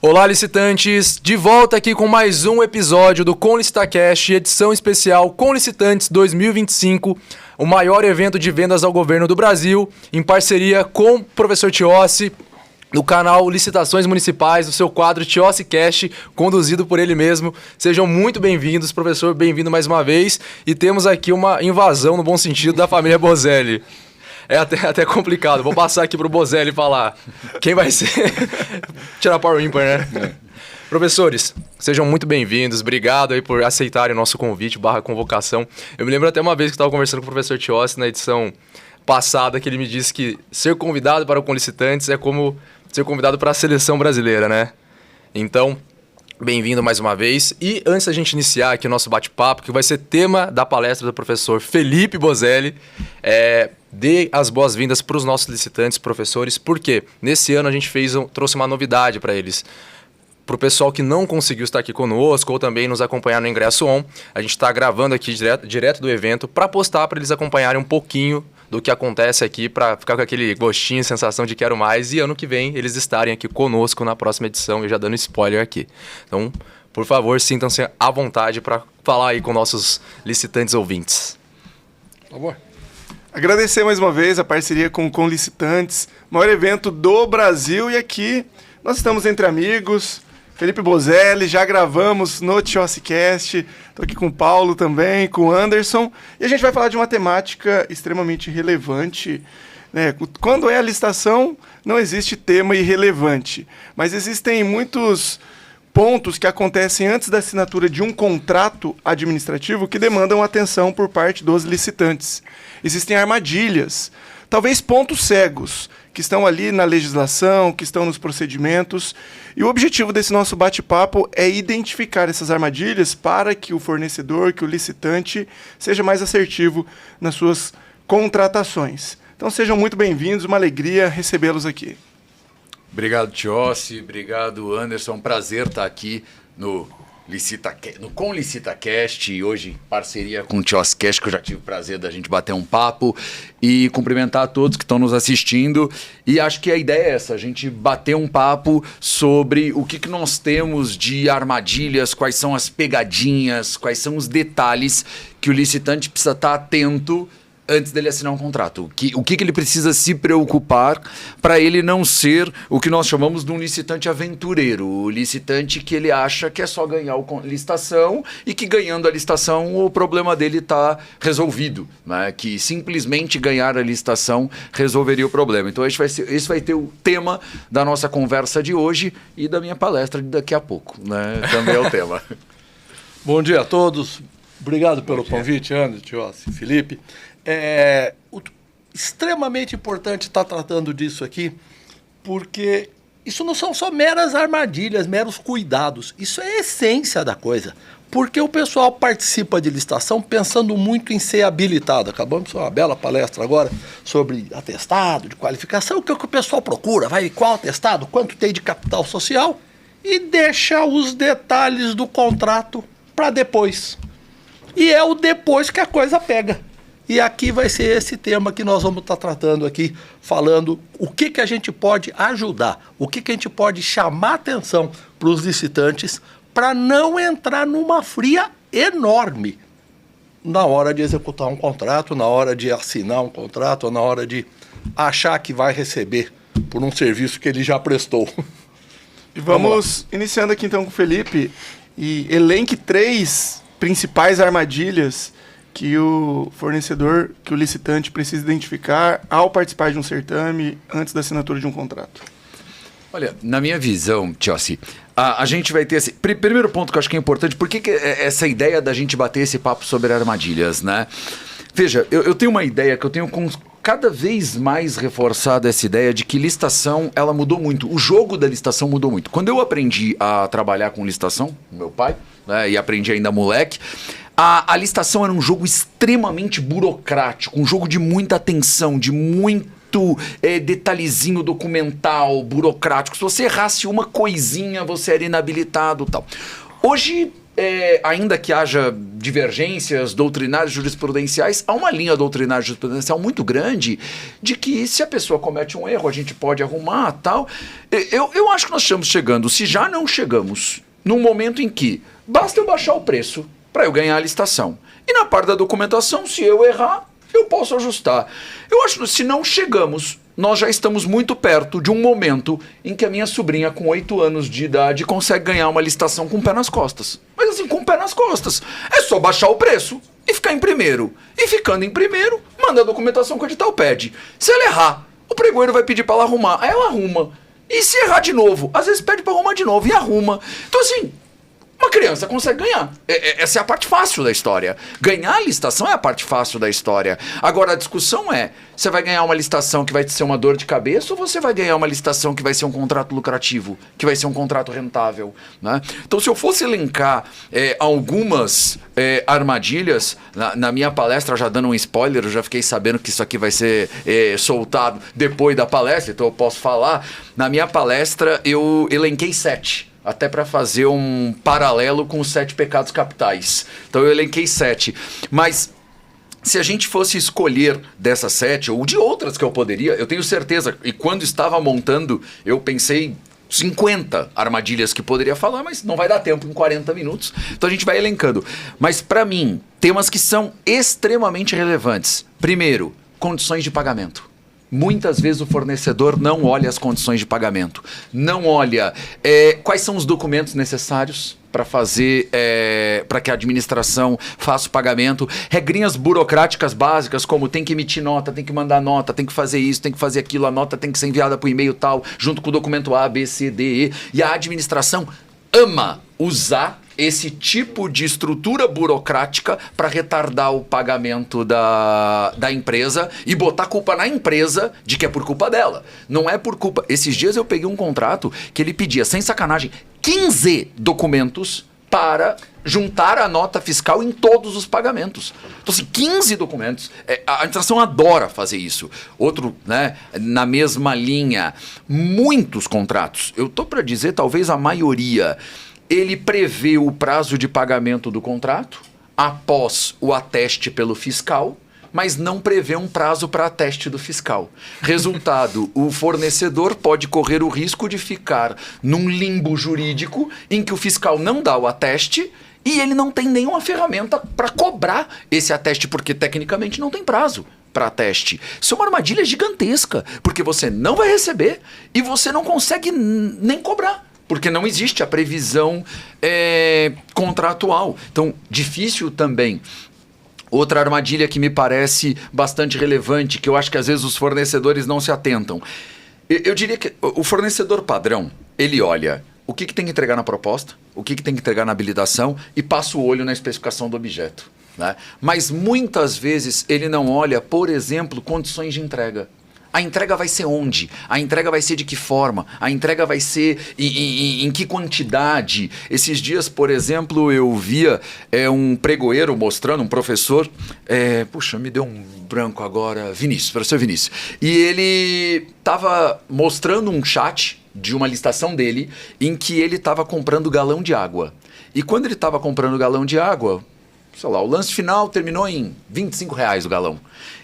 Olá, licitantes! De volta aqui com mais um episódio do Com LicitaCast, edição especial Com Licitantes 2025, o maior evento de vendas ao governo do Brasil, em parceria com o professor Tiossi, do canal Licitações Municipais, do seu quadro Tiossi Cast, conduzido por ele mesmo. Sejam muito bem-vindos, professor, bem-vindo mais uma vez. E temos aqui uma invasão, no bom sentido, da família Bozelli. É até complicado. Vou passar aqui pro Bozelli falar quem vai ser. Tirar power ímpar, né? Professores, sejam muito bem-vindos. Obrigado aí por aceitarem o nosso convite / convocação. Eu me lembro até uma vez que estava conversando com o professor Tiossi na edição passada, que ele me disse que ser convidado para o Com Licitantes é como ser convidado para a seleção brasileira, né? Então, bem-vindo mais uma vez. E antes da gente iniciar aqui o nosso bate-papo, que vai ser tema da palestra do professor Felipe Bozelli, dê as boas-vindas para os nossos licitantes, professores, porque nesse ano a gente trouxe uma novidade para eles. Para o pessoal que não conseguiu estar aqui conosco ou também nos acompanhar no Ingresso On, a gente está gravando aqui direto do evento para postar, para eles acompanharem um pouquinho do que acontece aqui, para ficar com aquele gostinho, sensação de quero mais, e ano que vem eles estarem aqui conosco na próxima edição, e já dando spoiler aqui. Então, por favor, sintam-se à vontade para falar aí com nossos licitantes ouvintes. Por favor. Agradecer mais uma vez a parceria com Licitantes, maior evento do Brasil, e aqui nós estamos entre amigos. Felipe Bozelli, já gravamos no TiossiCast, estou aqui com o Paulo também, com o Anderson, e a gente vai falar de uma temática extremamente relevante, né? Quando é a licitação, não existe tema irrelevante, mas existem muitos pontos que acontecem antes da assinatura de um contrato administrativo que demandam atenção por parte dos licitantes. Existem armadilhas, talvez pontos cegos, que estão ali na legislação, que estão nos procedimentos. E o objetivo desse nosso bate-papo é identificar essas armadilhas para que o fornecedor, que o licitante, seja mais assertivo nas suas contratações. Então sejam muito bem-vindos, uma alegria recebê-los aqui. Obrigado, Tiossi. Obrigado, Anderson. Prazer estar aqui no Com LicitaCast, e hoje em parceria com o TiossiCast, que eu já tive o prazer da gente bater um papo, e cumprimentar a todos que estão nos assistindo. E acho que a ideia é essa, a gente bater um papo sobre o que nós temos de armadilhas, quais são as pegadinhas, quais são os detalhes que o licitante precisa estar atento antes dele assinar um contrato. O que ele precisa se preocupar para ele não ser o que nós chamamos de um licitante aventureiro. O licitante que ele acha que é só ganhar a licitação e que ganhando a licitação o problema dele está resolvido, né? Que simplesmente ganhar a licitação resolveria o problema. Então esse vai ter o tema da nossa conversa de hoje e da minha palestra de daqui a pouco, né? Também é o tema. Bom dia a todos. Obrigado pelo convite, Anderson, Tiossi, Felipe. Extremamente importante estar tratando disso aqui, porque isso não são só meras armadilhas, meros cuidados. Isso é a essência da coisa. Porque o pessoal participa de licitação pensando muito em ser habilitado. Acabamos de uma bela palestra agora sobre atestado, de qualificação, que é o que o pessoal procura. Vai qual atestado, quanto tem de capital social, e deixa os detalhes do contrato para depois. E é o depois que a coisa pega. E aqui vai ser esse tema que nós vamos estar tratando aqui, falando o que a gente pode ajudar, o que a gente pode chamar atenção para os licitantes para não entrar numa fria enorme na hora de executar um contrato, na hora de assinar um contrato, ou na hora de achar que vai receber por um serviço que ele já prestou. E vamos iniciando aqui então com o Felipe, e elenque 3 principais armadilhas que o fornecedor, que o licitante precisa identificar ao participar de um certame antes da assinatura de um contrato. Olha, na minha visão, Tiossi, a gente vai ter esse... Primeiro ponto que eu acho que é importante, por que essa ideia da gente bater esse papo sobre armadilhas, né? Veja, eu tenho uma ideia que eu tenho cada vez mais reforçado essa ideia de que licitação, ela mudou muito. O jogo da licitação mudou muito. Quando eu aprendi a trabalhar com licitação, com meu pai, né, e aprendi ainda moleque, a licitação era um jogo extremamente burocrático, um jogo de muita atenção, de muito detalhezinho documental, burocrático. Se você errasse uma coisinha, você era inabilitado e tal. Hoje ainda que haja divergências doutrinárias jurisprudenciais, há uma linha doutrinária jurisprudencial muito grande de que se a pessoa comete um erro, a gente pode arrumar tal. Eu acho que nós estamos chegando, se já não chegamos, num momento em que basta eu baixar o preço para eu ganhar a licitação. E na parte da documentação, se eu errar, eu posso ajustar. Eu acho que se não chegamos, nós já estamos muito perto de um momento em que a minha sobrinha, com 8 anos de idade, consegue ganhar uma licitação com o pé nas costas. Mas assim, com o pé nas costas. É só baixar o preço e ficar em primeiro. E ficando em primeiro, manda a documentação que o edital pede. Se ela errar, o pregoeiro vai pedir para ela arrumar. Aí ela arruma. E se errar de novo, às vezes pede para arrumar de novo e arruma. Então assim, uma criança consegue ganhar. Essa é a parte fácil da história. Ganhar a licitação é a parte fácil da história. Agora, a discussão é, você vai ganhar uma licitação que vai ser uma dor de cabeça ou você vai ganhar uma licitação que vai ser um contrato lucrativo, que vai ser um contrato rentável, né? Então, se eu fosse elencar algumas armadilhas, na minha palestra, já dando um spoiler, eu já fiquei sabendo que isso aqui vai ser soltado depois da palestra, então eu posso falar. Na minha palestra, eu elenquei 7. Até para fazer um paralelo com os 7 pecados capitais. Então eu elenquei 7. Mas se a gente fosse escolher dessas 7, ou de outras que eu poderia, eu tenho certeza, e quando estava montando, eu pensei 50 armadilhas que poderia falar, mas não vai dar tempo em 40 minutos. Então a gente vai elencando. Mas para mim, temas que são extremamente relevantes. Primeiro, condições de pagamento. Muitas vezes o fornecedor não olha as condições de pagamento, não olha quais são os documentos necessários para fazer, para que a administração faça o pagamento, regrinhas burocráticas básicas como tem que emitir nota, tem que mandar nota, tem que fazer isso, tem que fazer aquilo, a nota tem que ser enviada por e-mail tal, junto com o documento A, B, C, D, E, e a administração ama usar esse tipo de estrutura burocrática para retardar o pagamento da empresa e botar a culpa na empresa de que é por culpa dela. Não é por culpa... Esses dias eu peguei um contrato que ele pedia, sem sacanagem, 15 documentos para juntar a nota fiscal em todos os pagamentos. Então, assim, 15 documentos. A administração adora fazer isso. Outro, né, na mesma linha, muitos contratos. Eu estou para dizer, talvez a maioria... Ele prevê o prazo de pagamento do contrato após o ateste pelo fiscal, mas não prevê um prazo para ateste do fiscal. Resultado, o fornecedor pode correr o risco de ficar num limbo jurídico em que o fiscal não dá o ateste e ele não tem nenhuma ferramenta para cobrar esse ateste, porque tecnicamente não tem prazo para ateste. Isso é uma armadilha gigantesca, porque você não vai receber e você não consegue nem cobrar. Porque não existe a previsão contratual. Então, difícil também. Outra armadilha que me parece bastante relevante, que eu acho que às vezes os fornecedores não se atentam. Eu diria que o fornecedor padrão, ele olha o que tem que entregar na proposta, o que tem que entregar na habilitação e passa o olho na especificação do objeto, né? Mas muitas vezes ele não olha, por exemplo, condições de entrega. A entrega vai ser onde? A entrega vai ser de que forma? A entrega vai ser em que quantidade? Esses dias, por exemplo, eu via um pregoeiro mostrando, um professor... puxa, me deu um branco agora. Vinícius, professor Vinícius. E ele estava mostrando um chat de uma licitação dele em que ele estava comprando galão de água. E quando ele estava comprando galão de água... sei lá, o lance final terminou em R$25 o galão.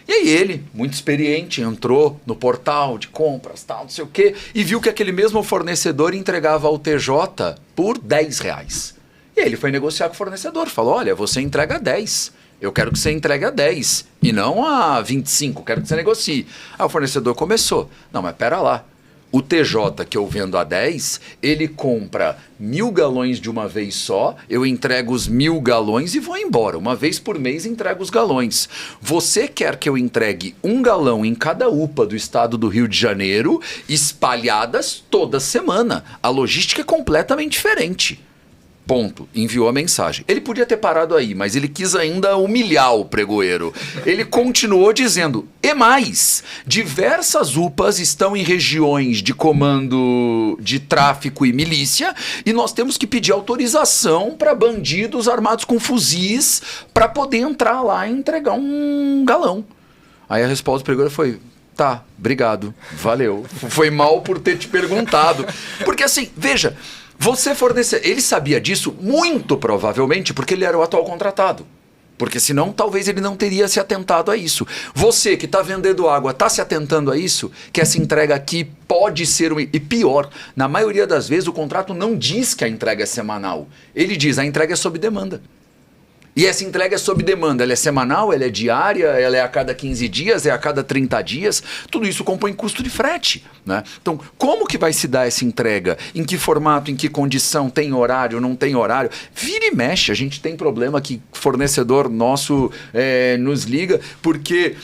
E aí ele, muito experiente, entrou no portal de compras, tal, não sei o quê, e viu que aquele mesmo fornecedor entregava ao TJ por R$10. E aí ele foi negociar com o fornecedor, falou, olha, você entrega a 10, eu quero que você entregue a 10, e não a 25, quero que você negocie. Aí o fornecedor começou, não, mas pera lá. O TJ que eu vendo a 10, ele compra 1.000 galões de uma vez só, eu entrego os 1.000 galões e vou embora. Uma vez por mês entrego os galões. Você quer que eu entregue 1 galão em cada UPA do estado do Rio de Janeiro, espalhadas toda semana. A logística é completamente diferente. Ponto. Enviou a mensagem. Ele podia ter parado aí, mas ele quis ainda humilhar o pregoeiro. Ele continuou dizendo, e mais, diversas UPAs estão em regiões de comando de tráfico e milícia e nós temos que pedir autorização para bandidos armados com fuzis para poder entrar lá e entregar um galão. Aí a resposta do pregoeiro foi, tá, obrigado, valeu. Foi mal por ter te perguntado. Porque assim, veja... Você fornecer... Ele sabia disso muito provavelmente porque ele era o atual contratado. Porque senão talvez ele não teria se atentado a isso. Você que está vendendo água, está se atentando a isso? Que essa entrega aqui pode ser... E pior, na maioria das vezes o contrato não diz que a entrega é semanal. Ele diz a entrega é sob demanda. E essa entrega é sob demanda, ela é semanal, ela é diária, ela é a cada 15 dias, é a cada 30 dias, tudo isso compõe custo de frete, né? Então, como que vai se dar essa entrega? Em que formato, em que condição, tem horário, não tem horário? Vira e mexe, a gente tem problema que fornecedor nosso nos liga, porque,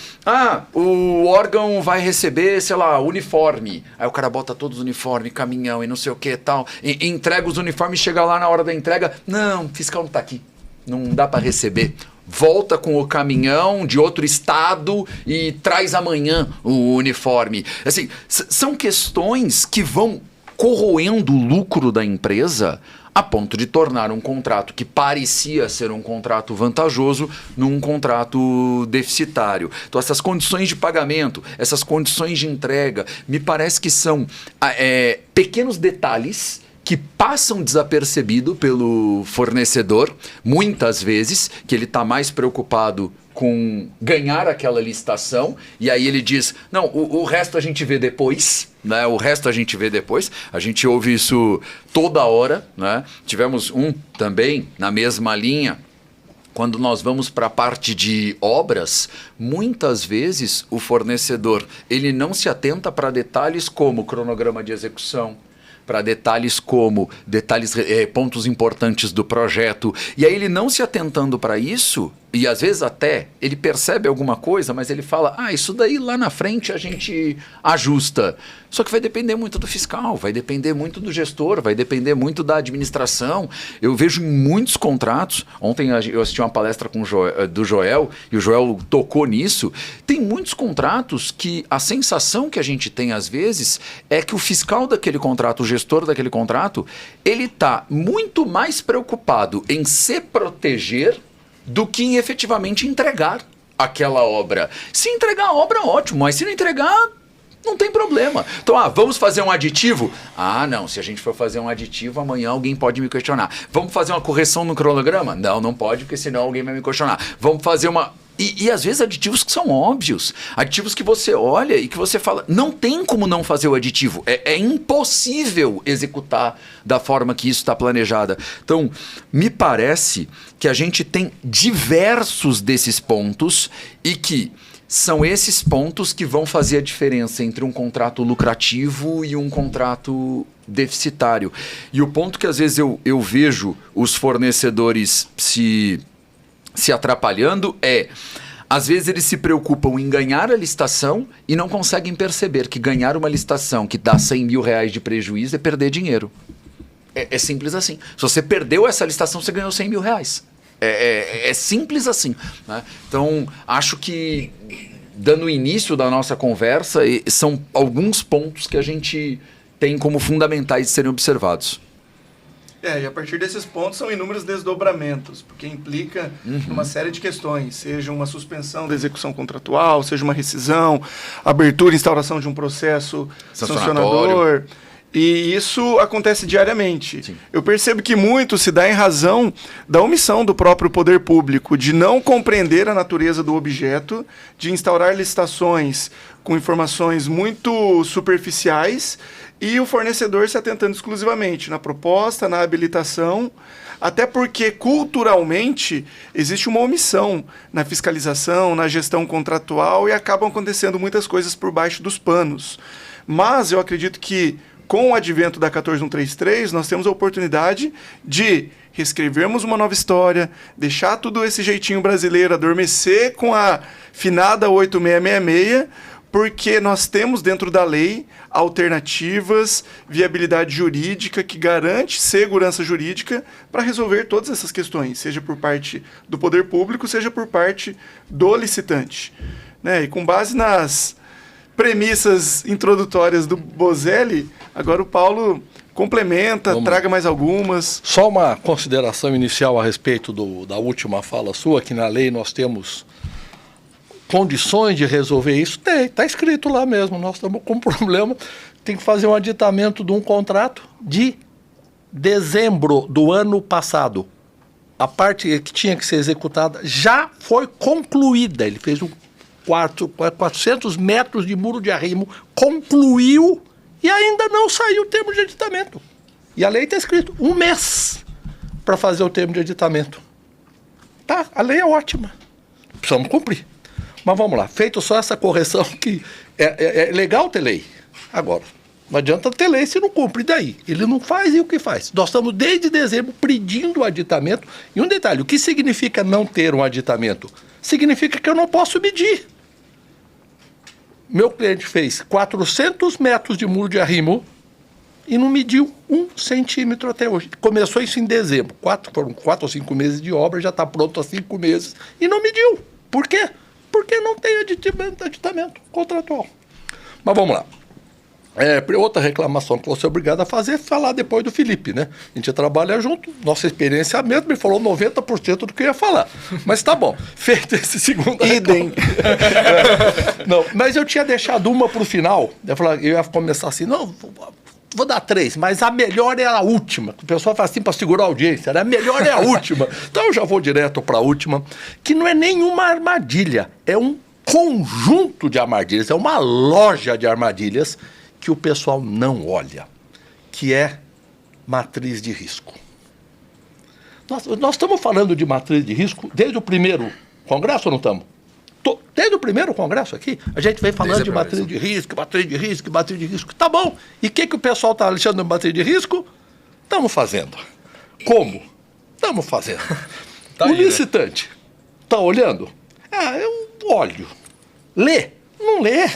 o órgão vai receber, sei lá, uniforme, aí o cara bota todos os uniformes, caminhão e não sei o que e tal, entrega os uniformes, chega lá na hora da entrega, não, o fiscal não está aqui. Não dá para receber. Volta com o caminhão de outro estado e traz amanhã o uniforme. Assim, são questões que vão corroendo o lucro da empresa a ponto de tornar um contrato que parecia ser um contrato vantajoso num contrato deficitário. Então essas condições de pagamento, essas condições de entrega, me parece que são pequenos detalhes que passam desapercebido pelo fornecedor, muitas vezes, que ele está mais preocupado com ganhar aquela licitação, e aí ele diz, não, o resto a gente vê depois, né? O resto a gente vê depois, a gente ouve isso toda hora, né? Tivemos um também na mesma linha. Quando nós vamos para a parte de obras, muitas vezes o fornecedor ele não se atenta para detalhes como cronograma de execução, para detalhes como pontos importantes do projeto. E aí ele não se atentando para isso, e às vezes até ele percebe alguma coisa, mas ele fala, isso daí lá na frente a gente ajusta. Só que vai depender muito do fiscal, vai depender muito do gestor, vai depender muito da administração. Eu vejo em muitos contratos, ontem eu assisti uma palestra do Joel, e o Joel tocou nisso, tem muitos contratos que a sensação que a gente tem às vezes é que o fiscal daquele contrato, o gestor daquele contrato, ele está muito mais preocupado em se proteger do que em efetivamente entregar aquela obra. Se entregar a obra, ótimo, mas se não entregar, não tem problema. Então, vamos fazer um aditivo? Não, se a gente for fazer um aditivo, amanhã alguém pode me questionar. Vamos fazer uma correção no cronograma? Não pode, porque senão alguém vai me questionar. Vamos fazer uma... E às vezes aditivos que são óbvios, aditivos que você olha e que você fala, não tem como não fazer o aditivo, é impossível executar da forma que isso está planejada. Então, me parece que a gente tem diversos desses pontos e que são esses pontos que vão fazer a diferença entre um contrato lucrativo e um contrato deficitário. E o ponto que às vezes eu vejo os fornecedores se atrapalhando às vezes eles se preocupam em ganhar a licitação e não conseguem perceber que ganhar uma licitação que dá 100 mil reais de prejuízo é perder dinheiro. É simples assim. Se você perdeu essa licitação, você ganhou 100 mil reais. É simples assim, né? Então, acho que, dando início da nossa conversa, são alguns pontos que a gente tem como fundamentais de serem observados. E a partir desses pontos são inúmeros desdobramentos, porque implica uma série de questões, seja uma suspensão da execução contratual, seja uma rescisão, abertura e instauração de um processo sancionador. E isso acontece diariamente. Sim. Eu percebo que muito se dá em razão da omissão do próprio poder público, de não compreender a natureza do objeto, de instaurar licitações com informações muito superficiais e o fornecedor se atentando exclusivamente na proposta, na habilitação, até porque culturalmente existe uma omissão na fiscalização, na gestão contratual e acabam acontecendo muitas coisas por baixo dos panos. Mas eu acredito que com o advento da 14133, nós temos a oportunidade de reescrevermos uma nova história, deixar tudo esse jeitinho brasileiro, adormecer com a finada 8666, porque nós temos dentro da lei alternativas, viabilidade jurídica que garante segurança jurídica para resolver todas essas questões, seja por parte do poder público, seja por parte do licitante. Né? E com base nas premissas introdutórias do Bozelli, agora o Paulo complementa, traga mais algumas. Só uma consideração inicial a respeito da última fala sua, que na lei nós temos condições de resolver isso. Está escrito lá mesmo, nós estamos com um problema, tem que fazer um aditamento de um contrato de dezembro do ano passado, a parte que tinha que ser executada já foi concluída. Ele fez 400 metros de muro de arrimo, concluiu e ainda não saiu o termo de aditamento. E a lei está escrito 1 mês para fazer o termo de aditamento. Tá, a lei é ótima. Precisamos cumprir. Mas vamos lá, feito só essa correção que é legal ter lei. Agora, não adianta ter lei se não cumpre daí. Ele não faz e o que faz? Nós estamos desde dezembro pedindo o aditamento. E um detalhe, o que significa não ter um aditamento? Significa que eu não posso medir. Meu cliente fez 400 metros de muro de arrimo e não mediu 1 centímetro até hoje. Começou isso em dezembro. Foram 4 ou 5 meses de obra, já está pronto há 5 meses. E não mediu. Por quê? Porque não tem aditamento contratual. Mas vamos lá. Outra reclamação que você é obrigado a fazer é falar depois do Felipe, né? A gente trabalha junto, nossa experiência é a mesma, ele falou 90% do que eu ia falar. Mas tá bom, feito esse segundo Idem. Não, mas eu tinha deixado uma para o final, eu ia começar assim, não, vou dar 3, mas a melhor é a última. O pessoal faz assim para segurar a audiência, né? A melhor é a última. Então eu já vou direto para a última, que não é nenhuma armadilha, é um conjunto de armadilhas, é uma loja de armadilhas que o pessoal não olha, que é matriz de risco. Nós estamos falando de matriz de risco desde o primeiro congresso ou não estamos? Desde o primeiro congresso aqui, a gente vem falando de matriz de risco, matriz de risco, matriz de risco. Tá bom. E o que o pessoal está achando de matriz de risco? Estamos fazendo. Como? Estamos fazendo. Tá o aí, licitante está olhando? Eu olho. Lê? Não lê.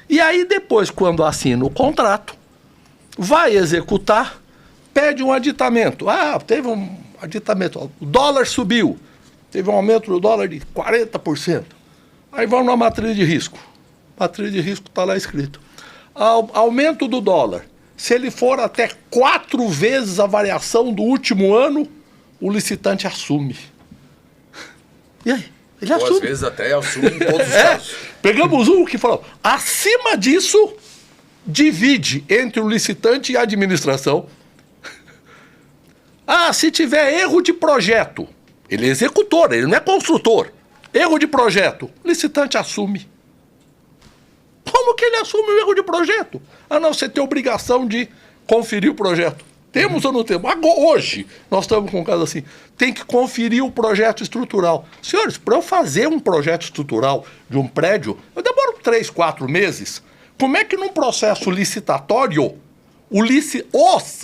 E aí depois, quando assina o contrato, vai executar, pede um aditamento. Teve um aditamento, o dólar subiu, teve um aumento do dólar de 40%. Aí vamos na matriz de risco. Matriz de risco está lá escrito. Aumento do dólar. Se ele for até 4 vezes a variação do último ano, o licitante assume. E aí? Ele assume. Ou às vezes até assume em todos os casos. Pegamos um que falou, acima disso, divide entre o licitante e a administração. Se tiver erro de projeto, ele é executor, ele não é construtor. Erro de projeto, o licitante assume. Como que ele assume o erro de projeto? Não, você tem obrigação de conferir o projeto. Temos ou não temos? Hoje, nós estamos com um caso assim, tem que conferir o projeto estrutural. Senhores, para eu fazer um projeto estrutural de um prédio, eu demoro 3, 4 meses. Como é que num processo licitatório, os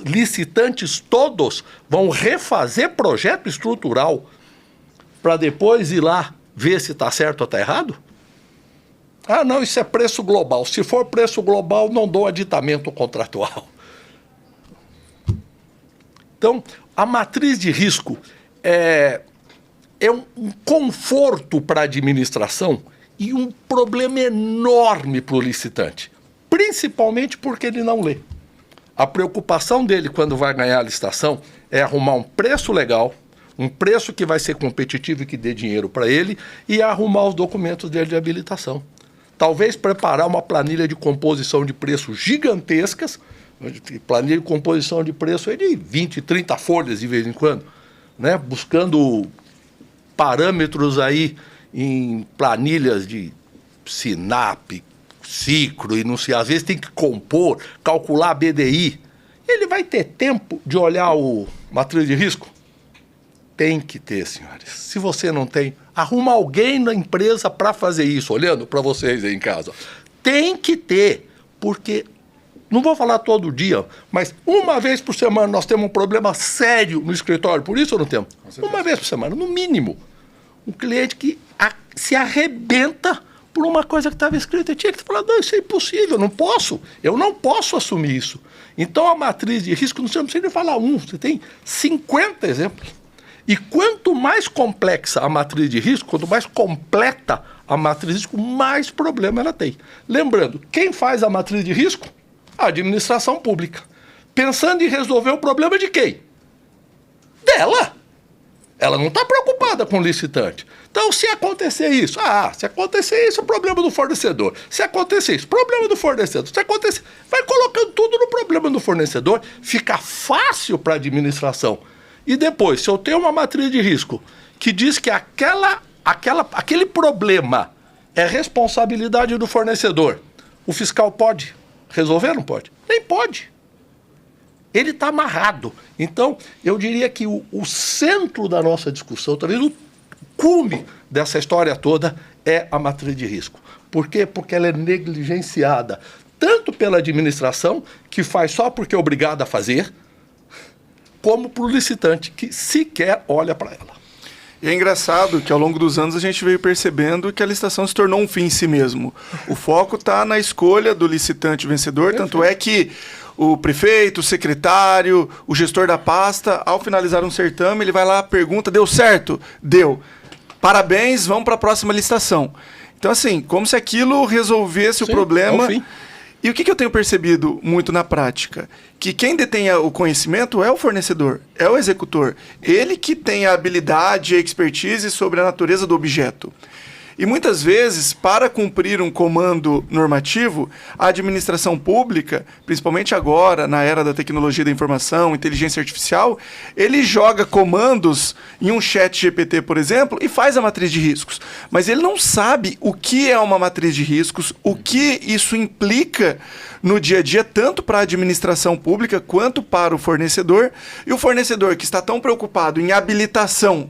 licitantes todos vão refazer projeto estrutural para depois ir lá ver se está certo ou está errado? Não, isso é preço global. Se for preço global, não dou aditamento contratual. Então, a matriz de risco é um conforto para a administração e um problema enorme para o licitante, principalmente porque ele não lê. A preocupação dele quando vai ganhar a licitação é arrumar um preço legal, um preço que vai ser competitivo e que dê dinheiro para ele e arrumar os documentos dele de habilitação. Talvez preparar uma planilha de composição de preços gigantescas, planilha de composição de preço de 20, 30 folhas de vez em quando, né? Buscando parâmetros aí em planilhas de SINAP, Cicro e não sei, às vezes tem que compor, calcular BDI. Ele vai ter tempo de olhar o matriz de risco? Tem que ter, senhores. Se você não tem, arruma alguém na empresa para fazer isso, olhando para vocês aí em casa. Tem que ter, porque não vou falar todo dia, mas uma vez por semana nós temos um problema sério no escritório, por isso ou não temos? Uma vez por semana, no mínimo. Um cliente que se arrebenta por uma coisa que estava escrita. Eu tinha que falar, não, isso é impossível, eu não posso assumir isso. Então a matriz de risco, você não precisa nem falar você tem 50 exemplos. E quanto mais complexa a matriz de risco, quanto mais completa a matriz de risco, mais problema ela tem. Lembrando, quem faz a matriz de risco? A administração pública. Pensando em resolver o problema de quem? Dela. Ela não está preocupada com o licitante. Então, se acontecer isso, o problema do fornecedor. Se acontecer isso, problema do fornecedor. Se acontecer, vai colocando tudo no problema do fornecedor, fica fácil para a administração. E depois, se eu tenho uma matriz de risco que diz que aquele problema é responsabilidade do fornecedor, o fiscal pode resolver? Não pode? Nem pode. Ele está amarrado. Então, eu diria que o centro da nossa discussão, talvez o cume dessa história toda, é a matriz de risco. Por quê? Porque ela é negligenciada tanto pela administração, que faz só porque é obrigada a fazer, como para o licitante, que sequer olha para ela. E é engraçado que ao longo dos anos a gente veio percebendo que a licitação se tornou um fim em si mesmo. O foco está na escolha do licitante vencedor, tanto é que o prefeito, o secretário, o gestor da pasta, ao finalizar um certame, ele vai lá, pergunta, deu certo? Deu. Parabéns, vamos para a próxima licitação. Então, assim, como se aquilo resolvesse o problema. É o fim. E o que eu tenho percebido muito na prática? Que quem detém o conhecimento é o fornecedor, é o executor. Ele que tem a habilidade e a expertise sobre a natureza do objeto. E muitas vezes, para cumprir um comando normativo, a administração pública, principalmente agora, na era da tecnologia da informação, inteligência artificial, ele joga comandos em um chat GPT, por exemplo, e faz a matriz de riscos. Mas ele não sabe o que é uma matriz de riscos, o que isso implica no dia a dia, tanto para a administração pública quanto para o fornecedor. E o fornecedor que está tão preocupado em habilitação,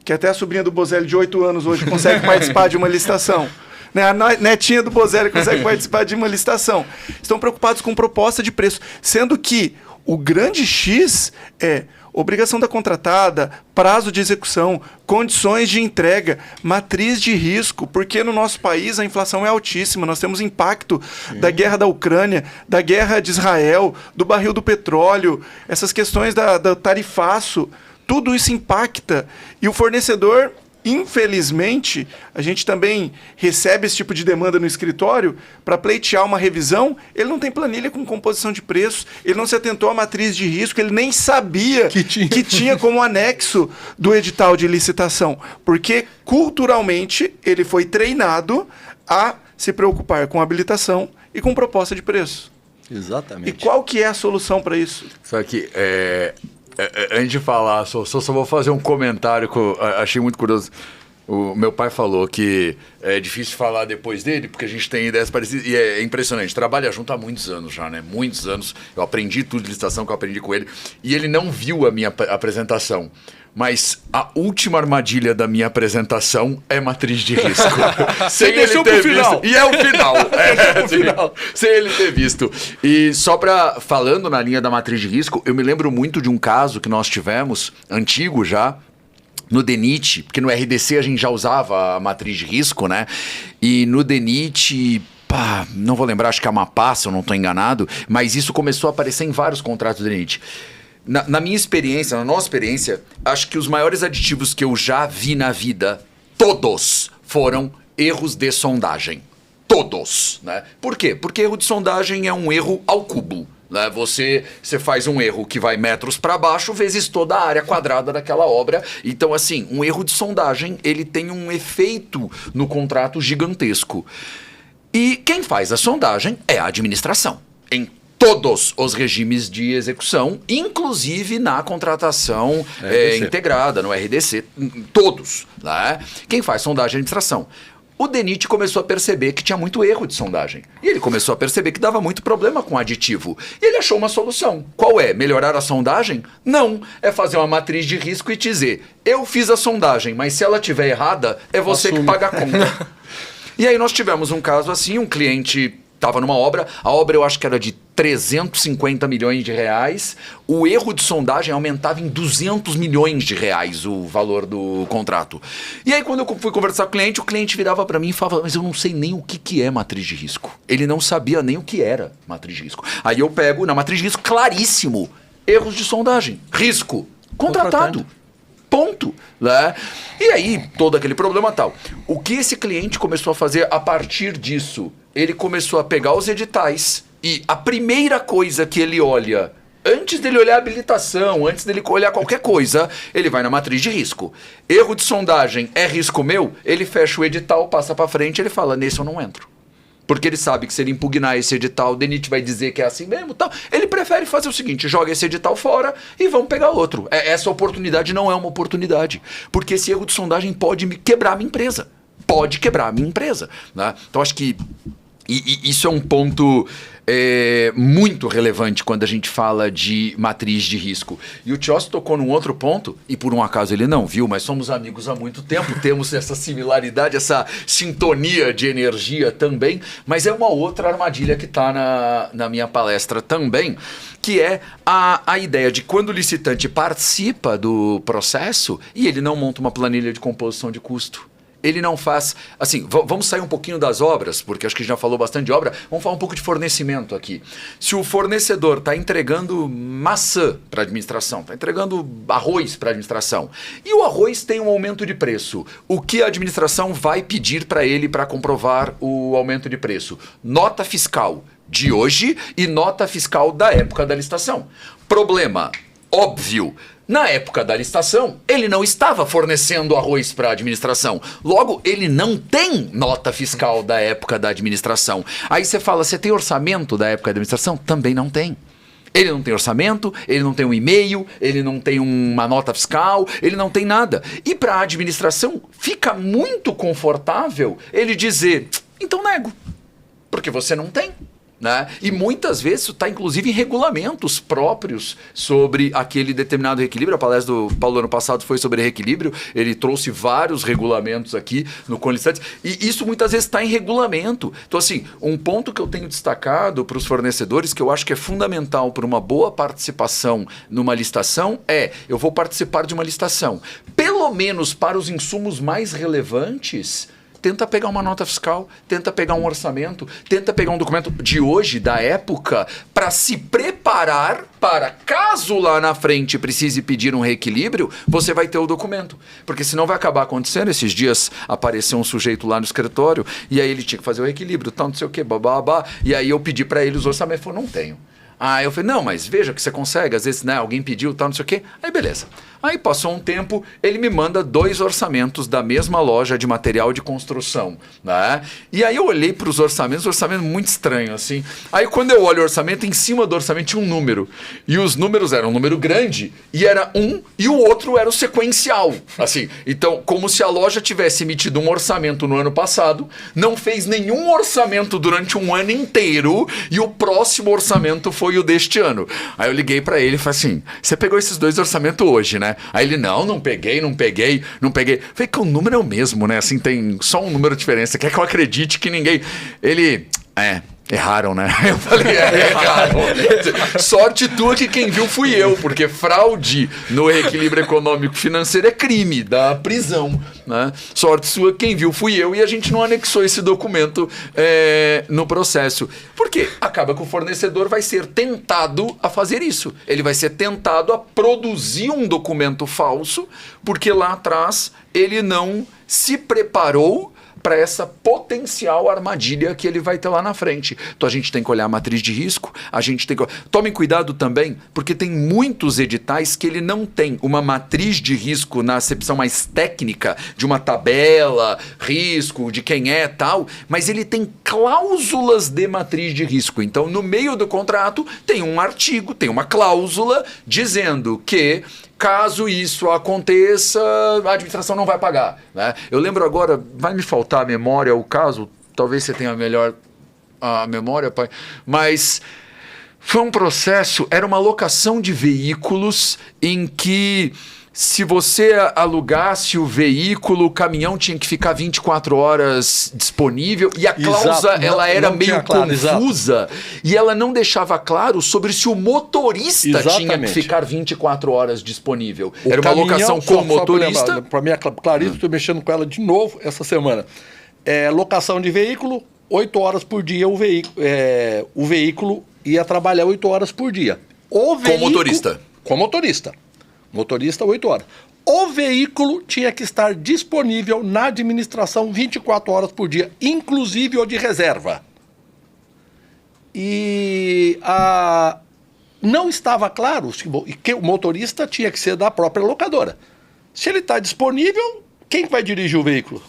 que até a sobrinha do Bozelli de 8 anos hoje consegue participar de uma licitação. Né? A netinha do Bozelli consegue participar de uma licitação. Estão preocupados com proposta de preço, sendo que o grande X é obrigação da contratada, prazo de execução, condições de entrega, matriz de risco, porque no nosso país a inflação é altíssima, nós temos impacto da guerra da Ucrânia, da guerra de Israel, do barril do petróleo, essas questões do tarifaço. Tudo isso impacta e o fornecedor, infelizmente, a gente também recebe esse tipo de demanda no escritório para pleitear uma revisão, ele não tem planilha com composição de preços, ele não se atentou à matriz de risco, ele nem sabia que tinha como anexo do edital de licitação, porque culturalmente ele foi treinado a se preocupar com habilitação e com proposta de preço. Exatamente. E qual que é a solução para isso? Só que antes de falar, só vou fazer um comentário que eu achei muito curioso. O meu pai falou que é difícil falar depois dele, porque a gente tem ideias parecidas. E é impressionante. Trabalha junto há muitos anos já, né? Muitos anos. Eu aprendi tudo de licitação que eu aprendi com ele. E ele não viu a minha apresentação. Mas a última armadilha da minha apresentação é matriz de risco. Sem ele ter visto. E é o final. Sem ele ter visto. E só falando na linha da matriz de risco, eu me lembro muito de um caso que nós tivemos, antigo já, no DENIT, porque no RDC a gente já usava a matriz de risco, né? E no DENIT, não vou lembrar, acho que é Amapá, se eu não estou enganado, mas isso começou a aparecer em vários contratos do DENIT. Na minha experiência, na nossa experiência, acho que os maiores aditivos que eu já vi na vida, todos foram erros de sondagem. Todos, né? Por quê? Porque erro de sondagem é um erro ao cubo. Né? Você faz um erro que vai metros para baixo vezes toda a área quadrada daquela obra. Então, assim, um erro de sondagem, ele tem um efeito no contrato gigantesco. E quem faz a sondagem é a administração, em todos os regimes de execução, inclusive na contratação integrada, no RDC, todos. Né? Quem faz sondagem é a administração. O DENIT começou a perceber que tinha muito erro de sondagem. E ele começou a perceber que dava muito problema com o aditivo. E ele achou uma solução. Qual é? Melhorar a sondagem? Não. É fazer uma matriz de risco e dizer, eu fiz a sondagem, mas se ela estiver errada, é você que paga a conta. E aí nós tivemos um caso assim, um cliente estava numa obra, a obra eu acho que era de 350 milhões de reais, o erro de sondagem aumentava em 200 milhões de reais o valor do contrato. E aí quando eu fui conversar com o cliente virava para mim e falava, mas eu não sei nem o que é matriz de risco. Ele não sabia nem o que era matriz de risco. Aí eu pego na matriz de risco, claríssimo, erros de sondagem, risco, contratado. Ponto. Né? E aí, todo aquele problema tal. O que esse cliente começou a fazer a partir disso? Ele começou a pegar os editais e a primeira coisa que ele olha Antes dele olhar a habilitação, antes dele olhar qualquer coisa, ele vai na matriz de risco. Erro de sondagem é risco meu? Ele fecha o edital, passa para frente, ele fala, nesse eu não entro. Porque ele sabe que se ele impugnar esse edital, o DENIT vai dizer que é assim mesmo. Tal. Ele prefere fazer o seguinte, joga esse edital fora e vamos pegar outro. Essa oportunidade não é uma oportunidade. Porque esse erro de sondagem pode quebrar a minha empresa. Pode quebrar a minha empresa. Né? Então, acho que isso é um ponto muito relevante quando a gente fala de matriz de risco. E o Tiossi tocou num outro ponto, e por um acaso ele não viu, mas somos amigos há muito tempo, temos essa similaridade, essa sintonia de energia também, mas é uma outra armadilha que está na minha palestra também, que é a ideia de quando o licitante participa do processo e ele não monta uma planilha de composição de custo. Ele não faz... Assim, vamos sair um pouquinho das obras, porque acho que já falou bastante de obra. Vamos falar um pouco de fornecimento aqui. Se o fornecedor está entregando maçã para a administração, está entregando arroz para a administração, e o arroz tem um aumento de preço, o que a administração vai pedir para ele para comprovar o aumento de preço? Nota fiscal de hoje e nota fiscal da época da licitação. Problema óbvio. Na época da licitação, ele não estava fornecendo arroz para a administração. Logo, ele não tem nota fiscal da época da administração. Aí você fala, você tem orçamento da época da administração? Também não tem. Ele não tem orçamento, ele não tem um e-mail, ele não tem uma nota fiscal, ele não tem nada. E para a administração, fica muito confortável ele dizer, então nego, porque você não tem. Né? E muitas vezes isso está inclusive em regulamentos próprios sobre aquele determinado reequilíbrio. A palestra do Paulo ano passado foi sobre reequilíbrio, ele trouxe vários regulamentos aqui no Conlistantes, e isso muitas vezes está em regulamento. Então assim, um ponto que eu tenho destacado para os fornecedores, que eu acho que é fundamental para uma boa participação numa licitação, eu vou participar de uma licitação, pelo menos para os insumos mais relevantes. Tenta pegar uma nota fiscal, tenta pegar um orçamento, tenta pegar um documento de hoje, da época, para se preparar para, caso lá na frente precise pedir um reequilíbrio, você vai ter o documento. Porque senão vai acabar acontecendo. Esses dias apareceu um sujeito lá no escritório e aí ele tinha que fazer o reequilíbrio, tal, não sei o quê, babá. E aí eu pedi para ele os orçamentos, ele falou, não tenho. Aí eu falei, não, mas veja que você consegue, às vezes, né, alguém pediu, tal, não sei o quê. Aí beleza. Aí passou um tempo, ele me manda 2 orçamentos da mesma loja de material de construção, né? E aí eu olhei para os orçamentos, um orçamento muito estranho, assim. Aí quando eu olho o orçamento, em cima do orçamento tinha um número. E os números eram um número grande, e era um, e o outro era o sequencial, assim. Então, como se a loja tivesse emitido um orçamento no ano passado, não fez nenhum orçamento durante um ano inteiro, e o próximo orçamento foi o deste ano. Aí eu liguei para ele e falei assim, você pegou esses 2 orçamentos hoje, né? Aí ele, não peguei. Falei que o número é o mesmo, né? Assim, tem só um número de diferença. Quer que eu acredite que ninguém... Ele, erraram, né? Eu falei, erraram. Sorte tua que quem viu fui eu, porque fraude no reequilíbrio econômico financeiro é crime, dá prisão, né? Sorte sua quem viu fui eu e a gente não anexou esse documento no processo. Por quê? Acaba que o fornecedor vai ser tentado a fazer isso. Ele vai ser tentado a produzir um documento falso, porque lá atrás ele não se preparou para essa potencial armadilha que ele vai ter lá na frente. Então a gente tem que olhar a matriz de risco, a gente tem que... Tomem cuidado também, porque tem muitos editais que ele não tem uma matriz de risco na acepção mais técnica, de uma tabela, risco, de quem é tal, mas ele tem cláusulas de matriz de risco. Então no meio do contrato tem um artigo, tem uma cláusula dizendo que caso isso aconteça, a administração não vai pagar, né? Eu lembro agora, vai me faltar a memória, o caso, talvez você tenha melhor a memória, pai, mas foi um processo, era uma locação de veículos em que se você alugasse o veículo, o caminhão tinha que ficar 24 horas disponível e a cláusula ela era meio confusa e ela não deixava claro sobre se o motorista tinha que ficar 24 horas disponível. Era uma locação com motorista. Para mim, Clarice, estou mexendo com ela de novo essa semana. Locação de veículo, 8 horas por dia o veículo ia trabalhar 8 horas por dia. Com motorista. Com motorista. Motorista, 8 horas. O veículo tinha que estar disponível na administração 24 horas por dia, inclusive o de reserva. E não estava claro que o motorista tinha que ser da própria locadora. Se ele está disponível, quem vai dirigir o veículo?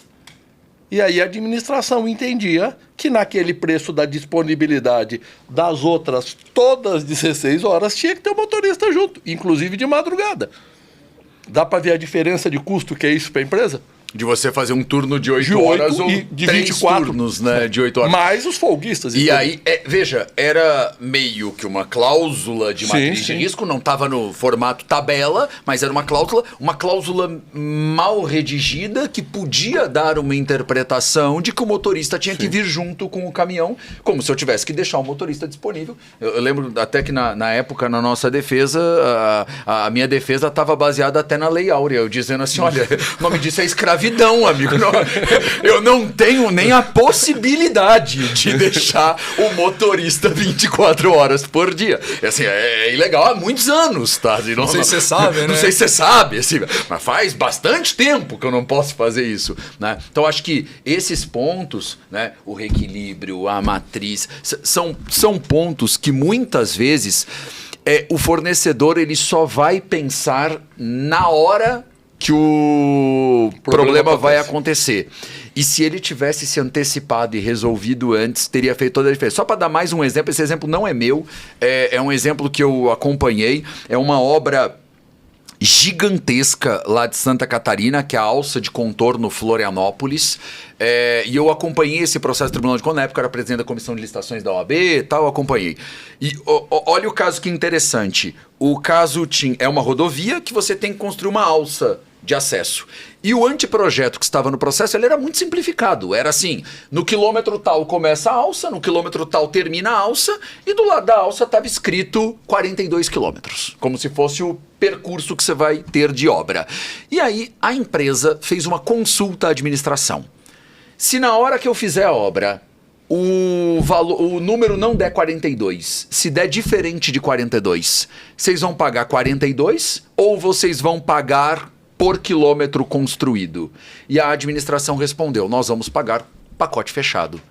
E aí a administração entendia que naquele preço da disponibilidade das outras, todas 16 horas, tinha que ter um motorista junto, inclusive de madrugada. Dá para ver a diferença de custo que é isso para a empresa? De você fazer um turno de 8 De horas ou de 3 24 turnos, né? De 8 horas. Mais os folguistas. E tudo. aí, veja, era meio que uma cláusula de matriz de risco, não estava no formato tabela, mas era uma cláusula mal redigida que podia dar uma interpretação de que o motorista tinha que vir junto com o caminhão, como se eu tivesse que deixar o motorista disponível. Eu lembro até que na época, na nossa defesa, a minha defesa estava baseada até na Lei Áurea, eu dizendo assim, olha, o nome disso é escravidão, amigo. Não, eu não tenho nem a possibilidade de deixar o motorista 24 horas por dia. Assim, é ilegal há muitos anos, tá? Não sei se você sabe, né? Não sei se você sabe, assim, mas faz bastante tempo que eu não posso fazer isso, né? Então, acho que esses pontos, né, o reequilíbrio, a matriz, são pontos que muitas vezes o fornecedor ele só vai pensar na hora que o problema vai acontecer. E se ele tivesse se antecipado e resolvido antes, teria feito toda a diferença. Só para dar mais um exemplo, esse exemplo não é meu, é um exemplo que eu acompanhei, é uma obra gigantesca lá de Santa Catarina, que é a alça de contorno Florianópolis, e eu acompanhei esse processo do Tribunal de Contas, na época eu era presidente da Comissão de Licitações da OAB e tal, acompanhei. E olha o caso que interessante, o caso é uma rodovia que você tem que construir uma alça de acesso. E o anteprojeto que estava no processo, ele era muito simplificado. Era assim, no quilômetro tal começa a alça, no quilômetro tal termina a alça, e do lado da alça estava escrito 42 quilômetros, como se fosse o percurso que você vai ter de obra. E aí a empresa fez uma consulta à administração. Se na hora que eu fizer a obra, o número não der 42, se der diferente de 42, vocês vão pagar 42 ou vocês vão pagar por quilômetro construído? E a administração respondeu, nós vamos pagar pacote fechado.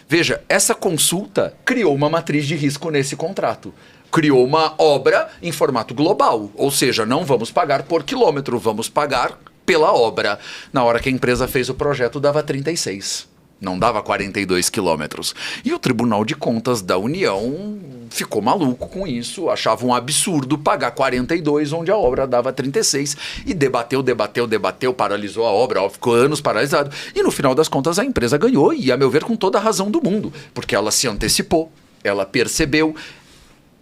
Veja, essa consulta criou uma matriz de risco nesse contrato. Criou uma obra em formato global, ou seja, não vamos pagar por quilômetro, vamos pagar pela obra. Na hora que a empresa fez o projeto, dava 36. Não dava 42 quilômetros. E o Tribunal de Contas da União ficou maluco com isso, achava um absurdo pagar 42 onde a obra dava 36 e debateu, paralisou a obra, ficou anos paralisado. E no final das contas a empresa ganhou e, a meu ver, com toda a razão do mundo, porque ela se antecipou, ela percebeu.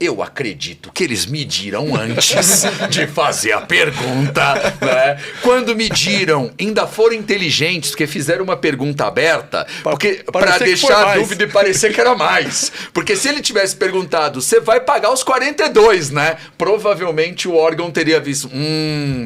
Eu acredito que eles mediram antes de fazer a pergunta, né? Quando mediram, ainda foram inteligentes, porque fizeram uma pergunta aberta, para deixar a dúvida e parecer que era mais. Porque se ele tivesse perguntado, você vai pagar os 42, né? Provavelmente o órgão teria visto,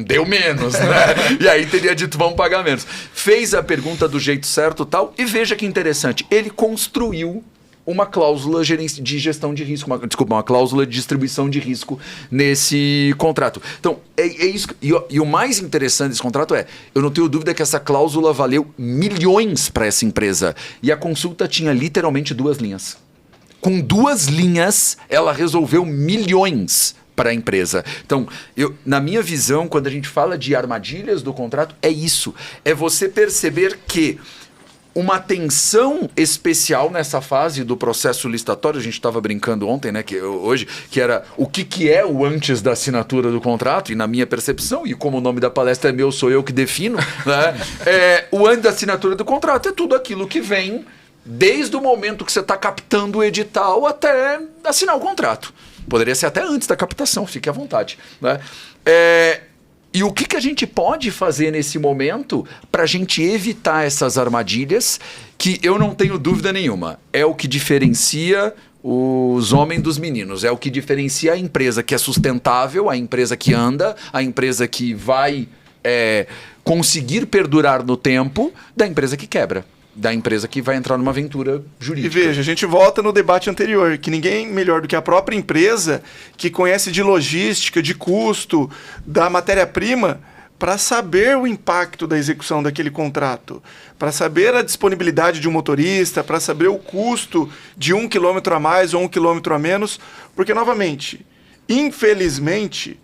deu menos, né? E aí teria dito, vamos pagar menos. Fez a pergunta do jeito certo e tal, e veja que interessante, ele construiu uma cláusula de gestão de risco, uma cláusula de distribuição de risco nesse contrato. Então, é isso. E o mais interessante desse contrato eu não tenho dúvida que essa cláusula valeu milhões para essa empresa. E a consulta tinha literalmente 2 linhas. Com 2 linhas, ela resolveu milhões para a empresa. Então, na minha visão, quando a gente fala de armadilhas do contrato, é isso. É você perceber que uma atenção especial nessa fase do processo licitatório, a gente estava brincando ontem, né, que era o que é o antes da assinatura do contrato, e na minha percepção, e como o nome da palestra é meu, sou eu que defino, né, o antes da assinatura do contrato é tudo aquilo que vem desde o momento que você está captando o edital até assinar o contrato. Poderia ser até antes da captação, fique à vontade, né? E o que a gente pode fazer nesse momento para a gente evitar essas armadilhas, que eu não tenho dúvida nenhuma, é o que diferencia os homens dos meninos, é o que diferencia a empresa que é sustentável, a empresa que anda, a empresa que vai conseguir perdurar no tempo, da empresa que quebra, da empresa que vai entrar numa aventura jurídica. E veja, a gente volta no debate anterior, que ninguém melhor do que a própria empresa, que conhece de logística, de custo, da matéria-prima, para saber o impacto da execução daquele contrato, para saber a disponibilidade de um motorista, para saber o custo de 1 quilômetro a mais ou 1 quilômetro a menos, porque, novamente, Infelizmente,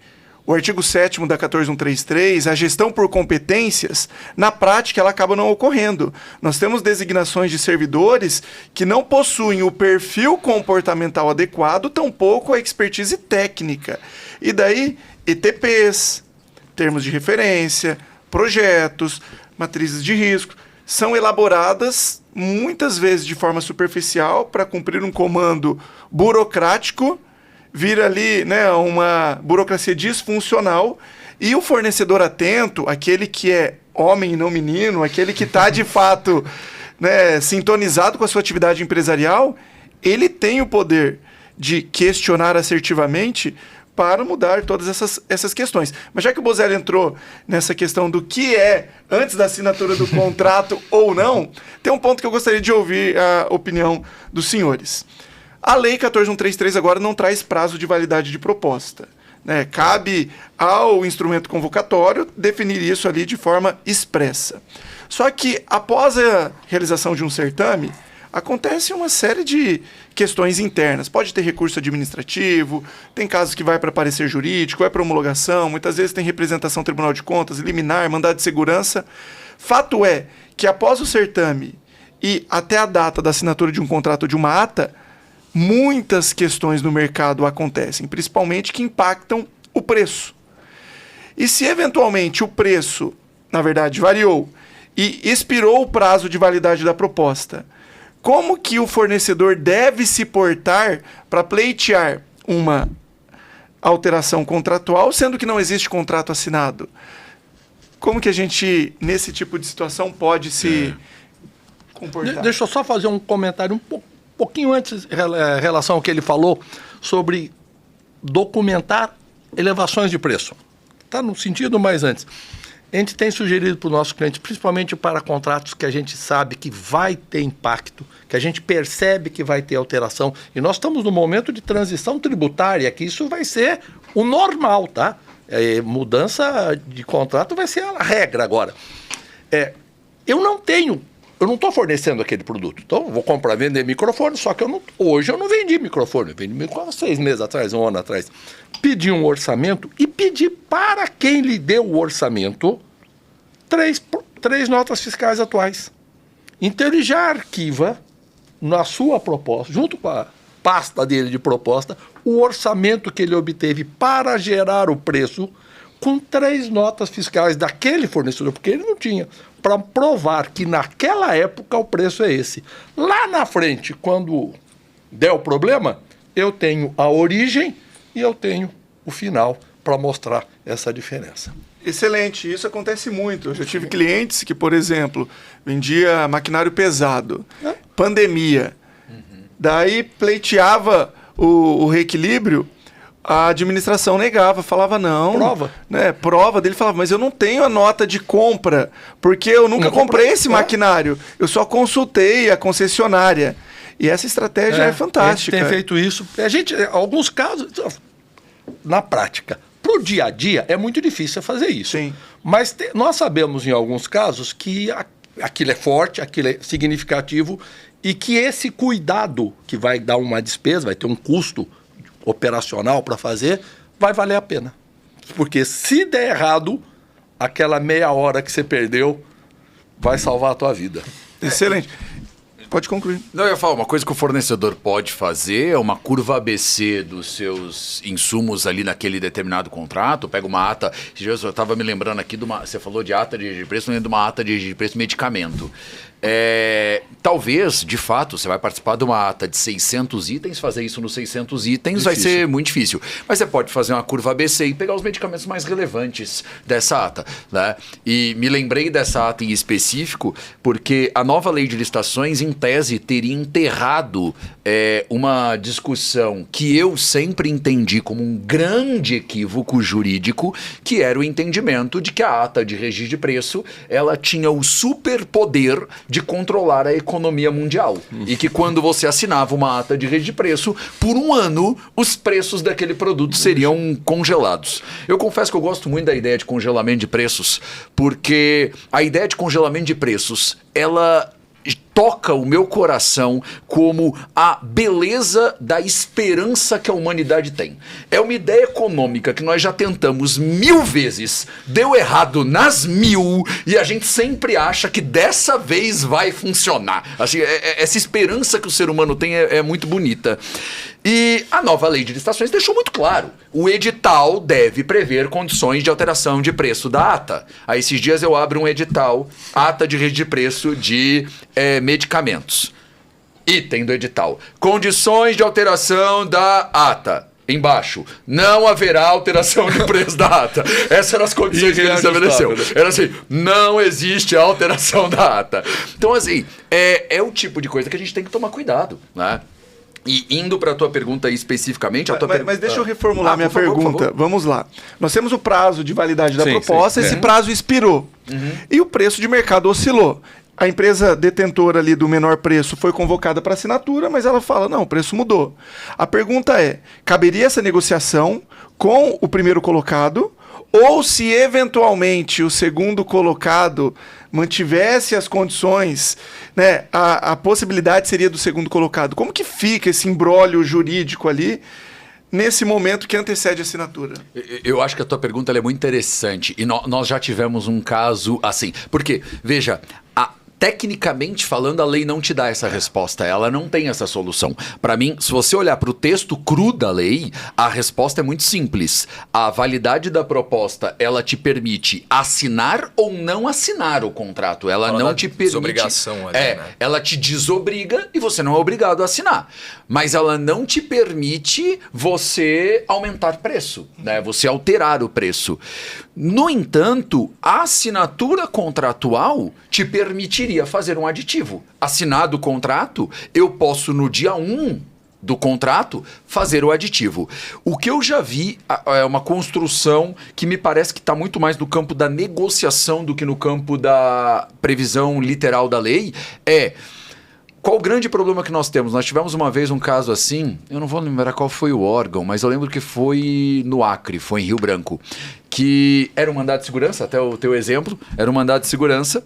o artigo 7º da 14133, a gestão por competências, na prática ela acaba não ocorrendo. Nós temos designações de servidores que não possuem o perfil comportamental adequado, tampouco a expertise técnica. E daí, ETPs, termos de referência, projetos, matrizes de risco, são elaboradas muitas vezes de forma superficial para cumprir um comando burocrático, vira ali, né, uma burocracia disfuncional, e o fornecedor atento, aquele que é homem e não menino, aquele que está de fato, né, sintonizado com a sua atividade empresarial, ele tem o poder de questionar assertivamente para mudar todas essas questões. Mas já que o Bozelli entrou nessa questão do que é antes da assinatura do contrato ou não, tem um ponto que eu gostaria de ouvir a opinião dos senhores. A Lei 14133 agora não traz prazo de validade de proposta, né? Cabe ao instrumento convocatório definir isso ali de forma expressa. Só que, após a realização de um certame, acontece uma série de questões internas. Pode ter recurso administrativo, tem casos que vai para parecer jurídico, vai para homologação, muitas vezes tem representação Tribunal de Contas, liminar, mandado de segurança. Fato é que, após o certame e até a data da assinatura de um contrato ou de uma ata, muitas questões no mercado acontecem, principalmente que impactam o preço. E se eventualmente o preço, na verdade, variou e expirou o prazo de validade da proposta, como que o fornecedor deve se portar para pleitear uma alteração contratual, sendo que não existe contrato assinado? Como que a gente, nesse tipo de situação, pode se comportar? Deixa eu só fazer um comentário pouquinho antes, em relação ao que ele falou sobre documentar elevações de preço. Está no sentido, mas antes. A gente tem sugerido para o nosso cliente, principalmente para contratos que a gente sabe que vai ter impacto, que a gente percebe que vai ter alteração, e nós estamos no momento de transição tributária, que isso vai ser o normal, tá? Mudança de contrato vai ser a regra agora. Eu não estou fornecendo aquele produto. Então, vou comprar, vender microfone, só que hoje eu não vendi microfone. Eu vendi microfone 6 meses atrás, um ano atrás. Pedi um orçamento e pedi para quem lhe deu o orçamento três notas fiscais atuais. Então, ele já arquiva na sua proposta, junto com a pasta dele de proposta, o orçamento que ele obteve para gerar o preço com 3 notas fiscais daquele fornecedor, porque ele não tinha, para provar que naquela época o preço é esse. Lá na frente, quando der o problema, eu tenho a origem e eu tenho o final para mostrar essa diferença. Excelente, isso acontece muito. Eu já tive clientes que, por exemplo, vendia maquinário pesado, pandemia, daí pleiteava o reequilíbrio, a administração negava, falava não. Prova. Né, prova dele, falava, mas eu não tenho a nota de compra, porque eu nunca comprei esse maquinário, eu só consultei a concessionária. E essa estratégia é fantástica. A gente tem feito isso. A gente, alguns casos, na prática, para o dia a dia, é muito difícil fazer isso. Sim. Mas nós sabemos, em alguns casos, que aquilo é forte, aquilo é significativo, e que esse cuidado, que vai dar uma despesa, vai ter um custo operacional para fazer, vai valer a pena. Porque se der errado, aquela meia hora que você perdeu vai salvar a tua vida. Excelente. Pode concluir. Não, eu ia falar, uma coisa que o fornecedor pode fazer é uma curva ABC dos seus insumos ali naquele determinado contrato, pega uma ata, eu estava me lembrando aqui de uma, você falou de ata de preço, não é de uma ata de preço medicamento. Talvez, de fato, você vai participar de uma ata de 600 itens, fazer isso nos 600 itens vai ser muito difícil. Mas você pode fazer uma curva ABC e pegar os medicamentos mais relevantes dessa ata, né? E me lembrei dessa ata em específico porque a nova lei de licitações, em tese, teria enterrado uma discussão que eu sempre entendi como um grande equívoco jurídico, que era o entendimento de que a ata de registro de preço ela tinha o superpoder de controlar a economia mundial. E que quando você assinava uma ata de registro de preço, por um ano, os preços daquele produto seriam congelados. Eu confesso que eu gosto muito da ideia de congelamento de preços, porque a ideia de congelamento de preços, ela toca o meu coração como a beleza da esperança que a humanidade tem. É uma ideia econômica que nós já tentamos 1000 vezes, deu errado nas 1000 e a gente sempre acha que dessa vez vai funcionar. Assim, essa esperança que o ser humano tem é muito bonita. E a nova lei de licitações deixou muito claro. O edital deve prever condições de alteração de preço da ata. Aí esses dias eu abro um edital, ata de rede de preço de medicamentos. Item do edital. Condições de alteração da ata. Embaixo, não haverá alteração de preço da ata. Essas eram as condições que ele estabeleceu. Era assim, não existe alteração da ata. Então, assim, é o tipo de coisa que a gente tem que tomar cuidado, né? E indo para a tua pergunta aí especificamente... Mas deixa eu reformular minha pergunta. Vamos lá. Nós temos o prazo de validade da proposta, esse prazo expirou. E o preço de mercado oscilou. A empresa detentora ali do menor preço foi convocada para assinatura, mas ela fala, não, o preço mudou. A pergunta é, caberia essa negociação com o primeiro colocado, ou se eventualmente o segundo colocado mantivesse as condições, né, a possibilidade seria do segundo colocado. Como que fica esse imbróglio jurídico ali nesse momento que antecede a assinatura? Eu acho que a tua pergunta ela é muito interessante e nós já tivemos um caso assim. Porque, veja, tecnicamente falando, a lei não te dá essa resposta, ela não tem essa solução. Para mim, se você olhar para o texto cru da lei, a resposta é muito simples. A validade da proposta, ela te permite assinar ou não assinar o contrato. Ela não te permite... Desobrigação ali, né? Ela te desobriga e você não é obrigado a assinar. Mas ela não te permite você aumentar preço, né? Você alterar o preço. No entanto, a assinatura contratual te permitiria fazer um aditivo. Assinado o contrato, eu posso no dia 1 do contrato fazer o aditivo. O que eu já vi é uma construção que me parece que está muito mais no campo da negociação do que no campo da previsão literal da lei. Qual o grande problema que nós temos? Nós tivemos uma vez um caso assim, eu não vou lembrar qual foi o órgão, mas eu lembro que foi no Acre, foi em Rio Branco, que era um mandado de segurança, até o teu exemplo, era um mandado de segurança,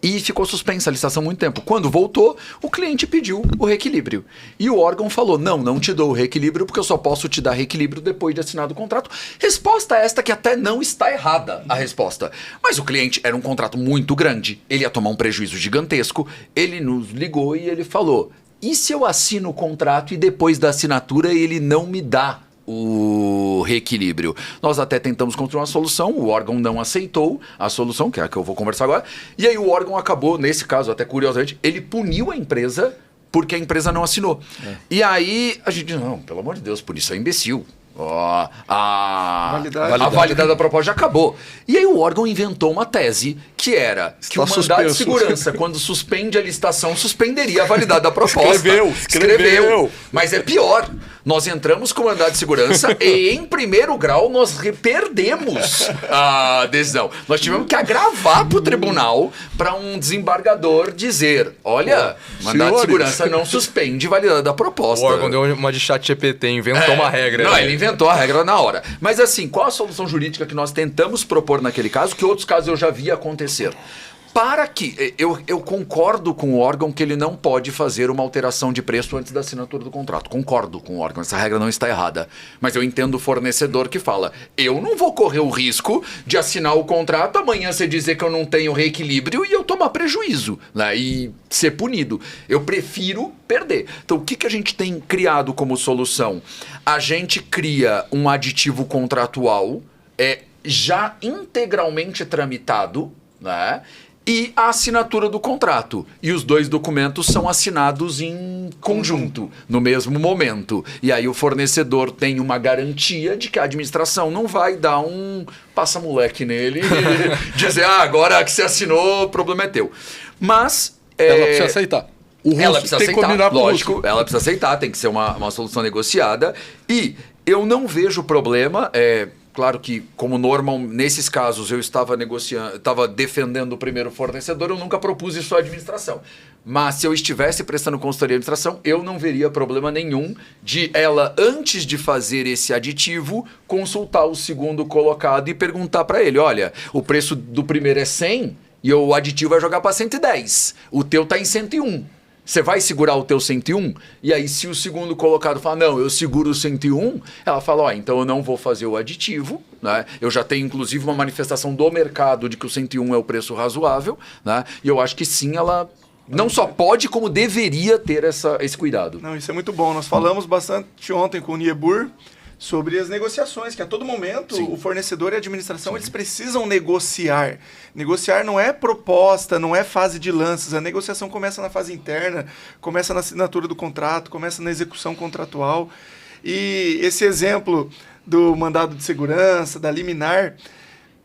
e ficou suspensa a licitação há muito tempo. Quando voltou, o cliente pediu o reequilíbrio. E o órgão falou, não te dou o reequilíbrio porque eu só posso te dar reequilíbrio depois de assinado o contrato. Resposta esta que até não está errada, a resposta. Mas o cliente era um contrato muito grande, ele ia tomar um prejuízo gigantesco, ele nos ligou e ele falou, e se eu assino o contrato e depois da assinatura ele não me dá o reequilíbrio? Nós até tentamos construir uma solução, o órgão não aceitou a solução, que é a que eu vou conversar agora, e aí o órgão acabou, nesse caso, até curiosamente, ele puniu a empresa porque a empresa não assinou. E aí a gente diz, não, pelo amor de Deus, por isso é imbecil. A validade da proposta já acabou. E aí o órgão inventou uma tese que era que o mandado de segurança, quando suspende a licitação, suspenderia a validade da proposta. Escreveu. Mas é pior. Nós entramos com o mandado de segurança e, em primeiro grau, nós perdemos a decisão. Nós tivemos que agravar para o tribunal para um desembargador dizer, olha, mandado de segurança não suspende a validade da proposta. O órgão deu uma de ChatGPT, inventou uma regra. Não, ele inventou a regra na hora. Mas assim, qual a solução jurídica que nós tentamos propor naquele caso, que outros casos eu já vi acontecer? Para que... Eu concordo com o órgão que ele não pode fazer uma alteração de preço antes da assinatura do contrato. Concordo com o órgão, essa regra não está errada. Mas eu entendo o fornecedor que fala, eu não vou correr o risco de assinar o contrato, amanhã você dizer que eu não tenho reequilíbrio e eu tomar prejuízo, né, e ser punido. Eu prefiro perder. Então o que a gente tem criado como solução? A gente cria um aditivo contratual já integralmente tramitado, né? E a assinatura do contrato. E os dois documentos são assinados em conjunto, no mesmo momento. E aí o fornecedor tem uma garantia de que a administração não vai dar um passa-moleque nele e dizer, agora que você assinou, o problema é teu. Mas... ela precisa aceitar. Ela precisa aceitar, lógico. Ela precisa aceitar, tem que ser uma solução negociada. E eu não vejo problema... Claro que, como normal, nesses casos eu estava negociando, estava defendendo o primeiro fornecedor, eu nunca propus isso à administração. Mas se eu estivesse prestando consultoria à administração, eu não veria problema nenhum de ela, antes de fazer esse aditivo, consultar o segundo colocado e perguntar para ele, olha, o preço do primeiro é 100, e o aditivo vai jogar para 110. O teu tá em 101. Você vai segurar o teu 101? E aí, se o segundo colocado falar, não, eu seguro o 101, ela fala, ó, então eu não vou fazer o aditivo, né? Eu já tenho, inclusive, uma manifestação do mercado de que o 101 é o preço razoável, né? E eu acho que sim, ela não só pode, como deveria ter esse cuidado. Não, isso é muito bom. Nós falamos bastante ontem com o Niebuhr sobre as negociações, que a todo momento o fornecedor e a administração eles precisam negociar. Negociar não é proposta, não é fase de lances. A negociação começa na fase interna, começa na assinatura do contrato, começa na execução contratual. E esse exemplo do mandado de segurança, da liminar,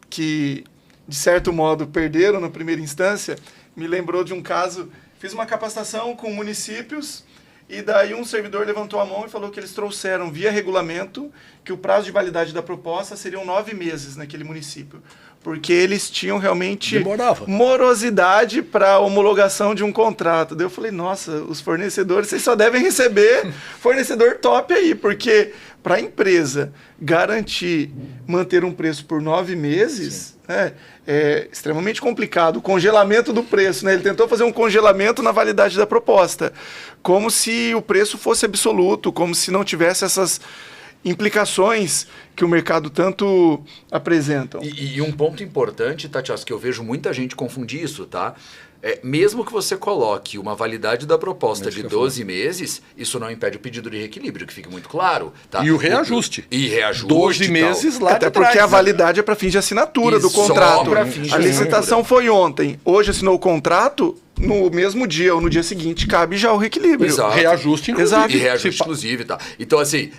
que de certo modo perderam na primeira instância, me lembrou de um caso. Fiz uma capacitação com municípios. E daí um servidor levantou a mão e falou que eles trouxeram via regulamento que o prazo de validade da proposta seriam 9 meses naquele município. Porque eles tinham realmente morosidade para homologação de um contrato. Daí eu falei, nossa, os fornecedores, vocês só devem receber fornecedor top aí, porque para a empresa garantir manter um preço por 9 meses... É extremamente complicado. O congelamento do preço, né? Ele tentou fazer um congelamento na validade da proposta, como se o preço fosse absoluto, como se não tivesse essas implicações que o mercado tanto apresenta. E um ponto importante, Tatias, que eu vejo muita gente confundir isso, tá? Mesmo que você coloque uma validade da proposta de 12 meses, isso não impede o pedido de reequilíbrio, que fique muito claro. Tá? E o reajuste. E reajuste. 12 meses lá até porque a validade é para fins de assinatura do contrato. A licitação foi ontem. Hoje assinou o contrato, no mesmo dia ou no dia seguinte cabe já o reequilíbrio. Exato. Reajuste inclusive. Exato. E reajuste inclusive, tá? Então, assim,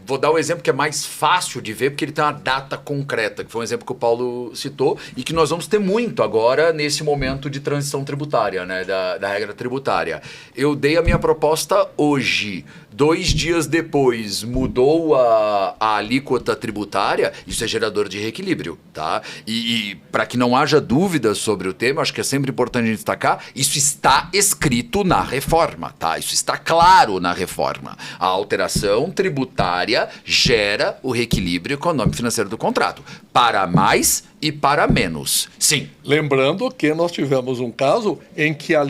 vou dar um exemplo que é mais fácil de ver, porque ele tem uma data concreta, que foi um exemplo que o Paulo citou, e que nós vamos ter muito agora nesse momento de transição tributária, né? Da regra tributária. Eu dei a minha proposta hoje. 2 dias depois mudou a alíquota tributária, isso é gerador de reequilíbrio, tá? E para que não haja dúvidas sobre o tema, acho que é sempre importante destacar, isso está escrito na reforma, tá? Isso está claro na reforma. A alteração tributária gera o reequilíbrio econômico financeiro do contrato, para mais e para menos. Sim. Lembrando que nós tivemos um caso em que a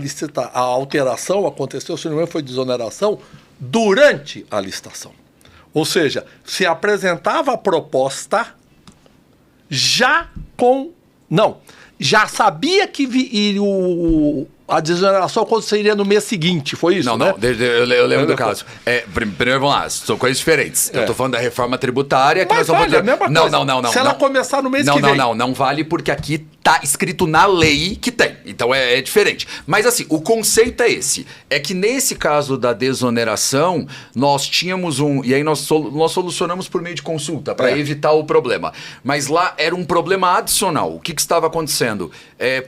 alteração aconteceu, se não me engano, foi desoneração, durante a licitação. Ou seja, se apresentava a proposta já sabia que a desoneração aconteceria no mês seguinte, foi isso, né? Não, eu lembro do caso. Primeiro, vamos lá, são coisas diferentes. Eu tô falando da reforma tributária. Que mas nós vale, a mesma coisa. Não. Se ela começar no mês que vem. Não vale porque aqui tá escrito na lei que tem. Então é diferente. Mas assim, o conceito é esse. É que nesse caso da desoneração, nós tínhamos e aí nós solucionamos por meio de consulta, para evitar o problema. Mas lá era um problema adicional. O que estava acontecendo?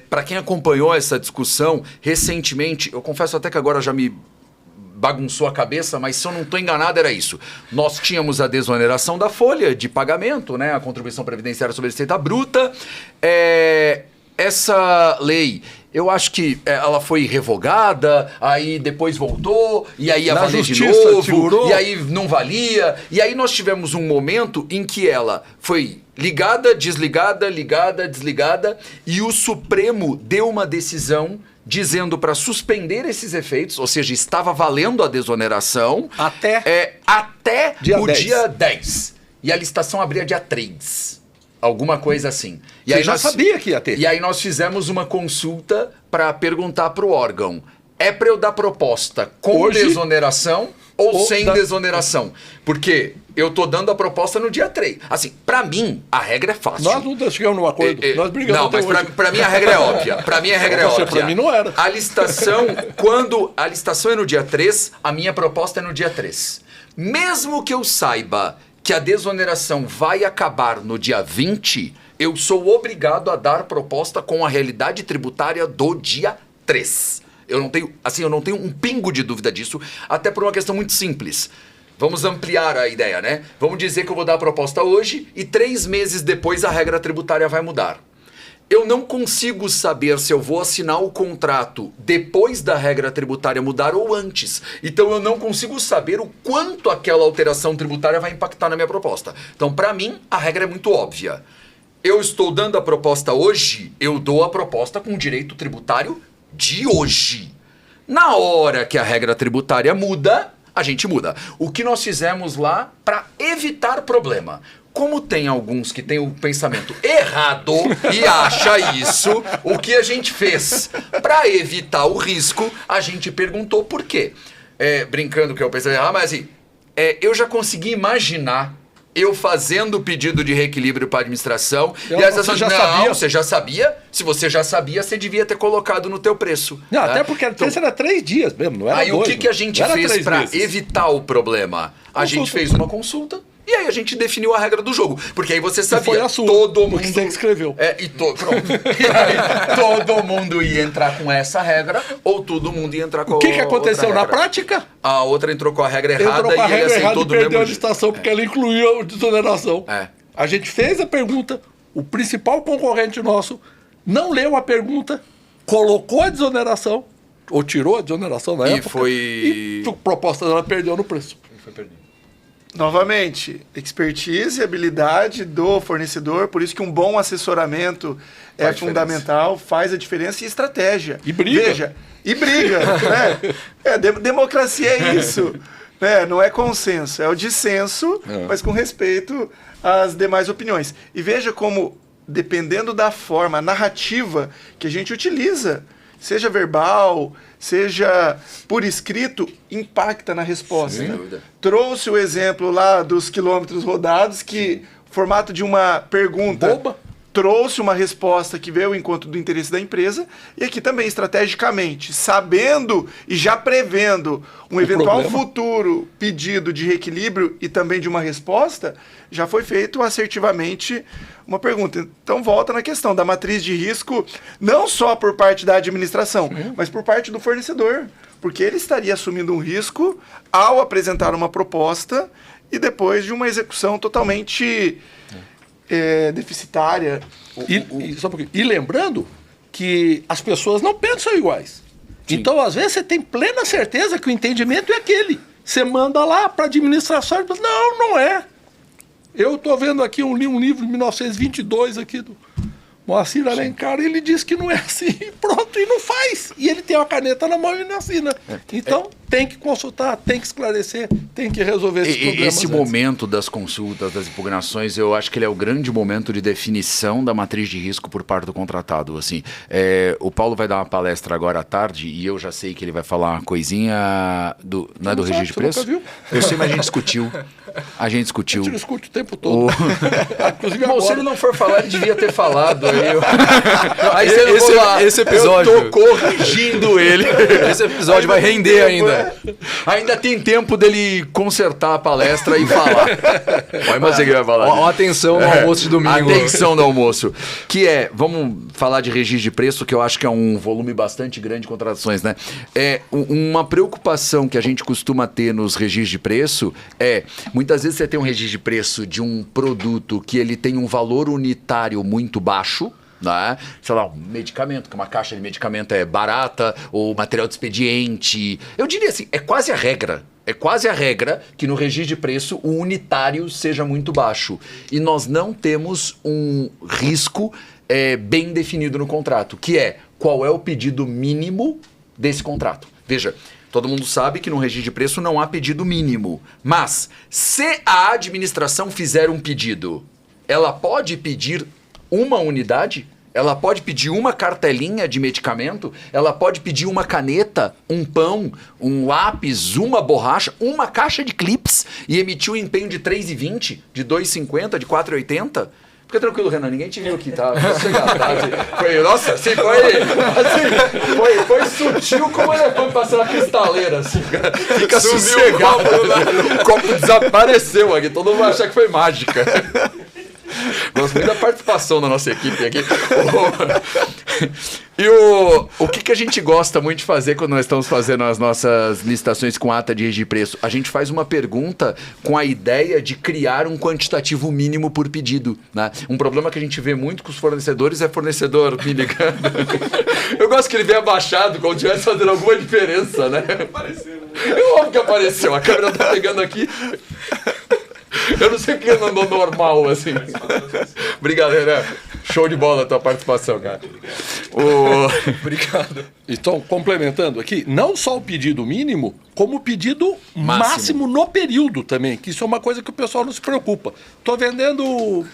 Para quem acompanhou essa discussão, recentemente, eu confesso até que agora já me bagunçou a cabeça, mas se eu não estou enganado era isso. Nós tínhamos a desoneração da folha de pagamento, né, a contribuição previdenciária sobre a receita bruta. Essa lei, eu acho que ela foi revogada, aí depois voltou, e aí ia valer de novo, segurou. E aí não valia. E aí nós tivemos um momento em que ela foi ligada, desligada, ligada, desligada, e o Supremo deu uma decisão dizendo para suspender esses efeitos, ou seja, estava valendo a desoneração até dia 10. E a licitação abria dia 3. Alguma coisa assim. E aí sabia que ia ter. E aí nós fizemos uma consulta para perguntar para o órgão, é para eu dar proposta com desoneração ou sem desoneração? Porque eu tô dando a proposta no dia 3. Assim, pra mim, a regra é fácil. Nós não chegamos num acordo. Nós brigamos. Não, mas pra mim a regra é óbvia. Pra mim a regra é óbvia. Pra mim não era. A licitação, quando a licitação é no dia 3, a minha proposta é no dia 3. Mesmo que eu saiba que a desoneração vai acabar no dia 20, eu sou obrigado a dar proposta com a realidade tributária do dia 3. Eu não tenho um pingo de dúvida disso, até por uma questão muito simples. Vamos ampliar a ideia, né? Vamos dizer que eu vou dar a proposta hoje e 3 meses depois a regra tributária vai mudar. Eu não consigo saber se eu vou assinar o contrato depois da regra tributária mudar ou antes. Então eu não consigo saber o quanto aquela alteração tributária vai impactar na minha proposta. Então, para mim, a regra é muito óbvia. eu estou dando a proposta hoje, eu dou a proposta com o direito tributário de hoje. Na hora que a regra tributária muda, a gente muda. O que nós fizemos lá para evitar problema? Como tem alguns que têm o pensamento errado e acha isso, o que a gente fez? Para evitar o risco, a gente perguntou por quê. Brincando que eu pensei, mas assim, eu já consegui imaginar eu fazendo o pedido de reequilíbrio para a administração e as pessoas sabia? Você já sabia? Se você já sabia, você devia ter colocado no teu preço. Não, até porque então, era 3 dias mesmo, não era aí 2, o que a gente fez para evitar o problema? A gente fez uma consulta. E aí a gente definiu a regra do jogo. Porque aí você sabia, foi a sua, todo mundo... você escreveu. Pronto. E aí todo mundo ia entrar com essa regra ou todo mundo ia entrar com a outra regra. O que aconteceu na prática? A outra entrou com a regra errada e ele aceitou do mesmo jeito. Perdeu a licitação porque ela incluía a desoneração. A gente fez a pergunta, o principal concorrente nosso não leu a pergunta, colocou a desoneração, ou tirou a desoneração na época, e a proposta dela perdeu no preço. E foi perdido. Novamente, expertise e habilidade do fornecedor, por isso que um bom assessoramento é fundamental, faz a diferença, e estratégia. E briga. Veja, e briga, né? Democracia é isso, né? Não é consenso, é o dissenso, mas com respeito às demais opiniões. E veja como, dependendo da forma, a narrativa que a gente utiliza, seja verbal, seja por escrito, impacta na resposta. Sem dúvida. Trouxe o exemplo lá dos quilômetros rodados, que formato de uma pergunta boba trouxe uma resposta que veio ao encontro do interesse da empresa, e aqui também, estrategicamente, sabendo e já prevendo um eventual futuro pedido de reequilíbrio e também de uma resposta, já foi feito assertivamente uma pergunta. Então volta na questão da matriz de risco, não só por parte da administração, mas por parte do fornecedor, porque ele estaria assumindo um risco ao apresentar uma proposta e depois de uma execução totalmente deficitária. E lembrando que as pessoas não pensam iguais. Sim. Então, às vezes, você tem plena certeza que o entendimento é aquele. Você manda lá para a administração e diz, não é. Eu estou vendo aqui um livro de 1922 aqui do Moacir Alencar, e ele diz que não é assim, pronto, e não faz. E ele tem uma caneta na mão e não assina. Então, tem que consultar, tem que esclarecer, tem que resolver esses problemas. Esse momento das consultas, das impugnações, eu acho que ele é o grande momento de definição da matriz de risco por parte do contratado. Assim, o Paulo vai dar uma palestra agora à tarde, e eu já sei que ele vai falar uma coisinha não é do registro de preço? Nunca viu? Eu sei, mas a gente discutiu. A gente discute o tempo todo. Inclusive, bom, se ele não for falar, ele devia ter falado. Aí esse episódio... Eu tô corrigindo ele. Esse episódio vai render ainda. Ainda tem tempo dele consertar a palestra e falar. Mas você que vai falar. Atenção no almoço de domingo. Atenção no almoço. Que vamos falar de registro de preço, que eu acho que é um volume bastante grande de contratações, né? Uma preocupação que a gente costuma ter nos registros de preço muitas vezes você tem um registro de preço de um produto que ele tem um valor unitário muito baixo, né? Sei lá, um medicamento, que uma caixa de medicamento é barata, ou material de expediente. Eu diria assim, é quase a regra. É quase a regra que no registro de preço o unitário seja muito baixo. E nós não temos um risco bem definido no contrato, que qual é o pedido mínimo desse contrato. Veja, todo mundo sabe que no registro de preço não há pedido mínimo. Mas, se a administração fizer um pedido, ela pode pedir uma unidade? Ela pode pedir uma cartelinha de medicamento? Ela pode pedir uma caneta, um pão, um lápis, uma borracha, uma caixa de clips e emitir um empenho de R$ 3,20, de R$ 2,50, de R$ 4,80? Fica tranquilo, Renan, ninguém te viu aqui, tá? Nossa, assim, foi sutil como ele foi passando a cristaleira, assim, cara. Fica sossegado. O copo desapareceu aqui, todo mundo vai achar que foi mágica. Gosto muito da participação da nossa equipe aqui. E o que a gente gosta muito de fazer quando nós estamos fazendo as nossas licitações com ata de registro de preço? A gente faz uma pergunta com a ideia de criar um quantitativo mínimo por pedido, né? Um problema que a gente vê muito com os fornecedores é fornecedor me ligando. Eu gosto que ele venha abaixado, como se estivesse fazendo alguma diferença, né? Apareceu. É óbvio que apareceu, a câmera tá pegando aqui. Eu não sei porque ele andou normal, assim. Obrigado, Renan. Show de bola a tua participação, cara. Obrigado. Então, complementando aqui, não só o pedido mínimo, como o pedido máximo no período também, que isso é uma coisa que o pessoal não se preocupa. Estou vendendo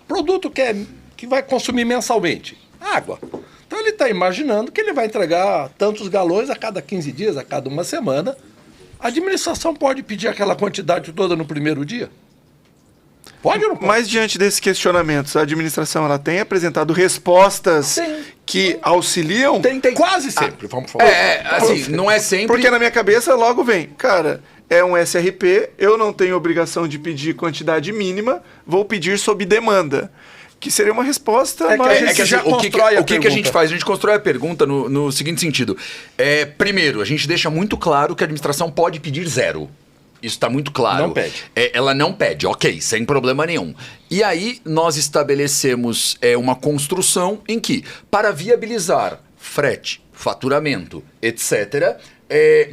produto que vai consumir mensalmente, água. Então ele está imaginando que ele vai entregar tantos galões a cada 15 dias, a cada uma semana. A administração pode pedir aquela quantidade toda no primeiro dia? Pode ou não pode? Mas diante desses questionamentos, a administração ela tem apresentado respostas que auxiliam? Tem. Quase sempre, vamos falar. Assim, não é sempre... Porque na minha cabeça logo vem, cara, é um SRP, eu não tenho obrigação de pedir quantidade mínima, vou pedir sob demanda. Que seria uma resposta mais... que assim, o que a gente faz? A gente constrói a pergunta no seguinte sentido. Primeiro, a gente deixa muito claro que a administração pode pedir zero. Isso está muito claro. Não pede. Ela não pede, ok, sem problema nenhum. E aí nós estabelecemos uma construção em que, para viabilizar frete, faturamento, etc.,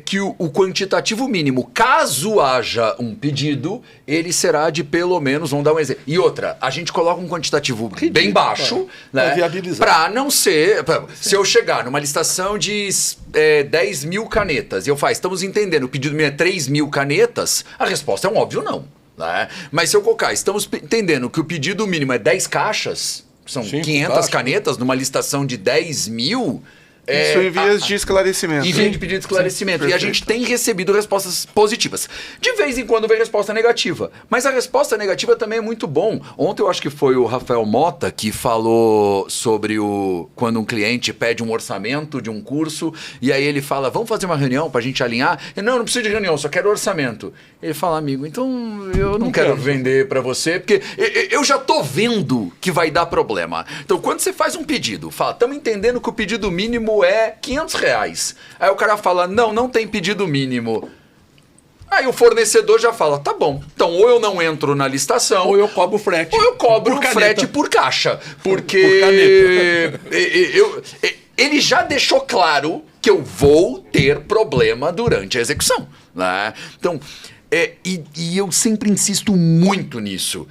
que o quantitativo mínimo, caso haja um pedido, ele será de pelo menos, vamos dar um exemplo. E outra, a gente coloca um quantitativo bem baixo, né, para não ser... Se eu chegar numa licitação de 10 mil canetas e eu falo, estamos entendendo, o pedido meu é 3 mil canetas, a resposta é um óbvio não. Né? Mas se eu colocar, estamos entendendo que o pedido mínimo é 10 caixas, são 500 canetas numa licitação de 10 mil... Isso em vias de esclarecimento. Em vias de pedido de esclarecimento. E a gente tem recebido respostas positivas. De vez em quando vem resposta negativa. Mas a resposta negativa também é muito bom. Ontem eu acho que foi o Rafael Mota que falou sobre quando um cliente pede um orçamento de um curso e aí ele fala, vamos fazer uma reunião pra gente alinhar? Não precisa de reunião, só quero orçamento. Ele fala, amigo, então eu não quero vender pra você, porque eu já tô vendo que vai dar problema. Então quando você faz um pedido, fala, estamos entendendo que o pedido mínimo é R$500. Aí o cara fala, não tem pedido mínimo. Aí o fornecedor já fala, tá bom, então ou eu não entro na licitação... Ou eu cobro frete. Ou eu cobro frete por caixa. Porque ele já deixou claro que eu vou ter problema durante a execução. Né? Então... E eu sempre insisto muito nisso.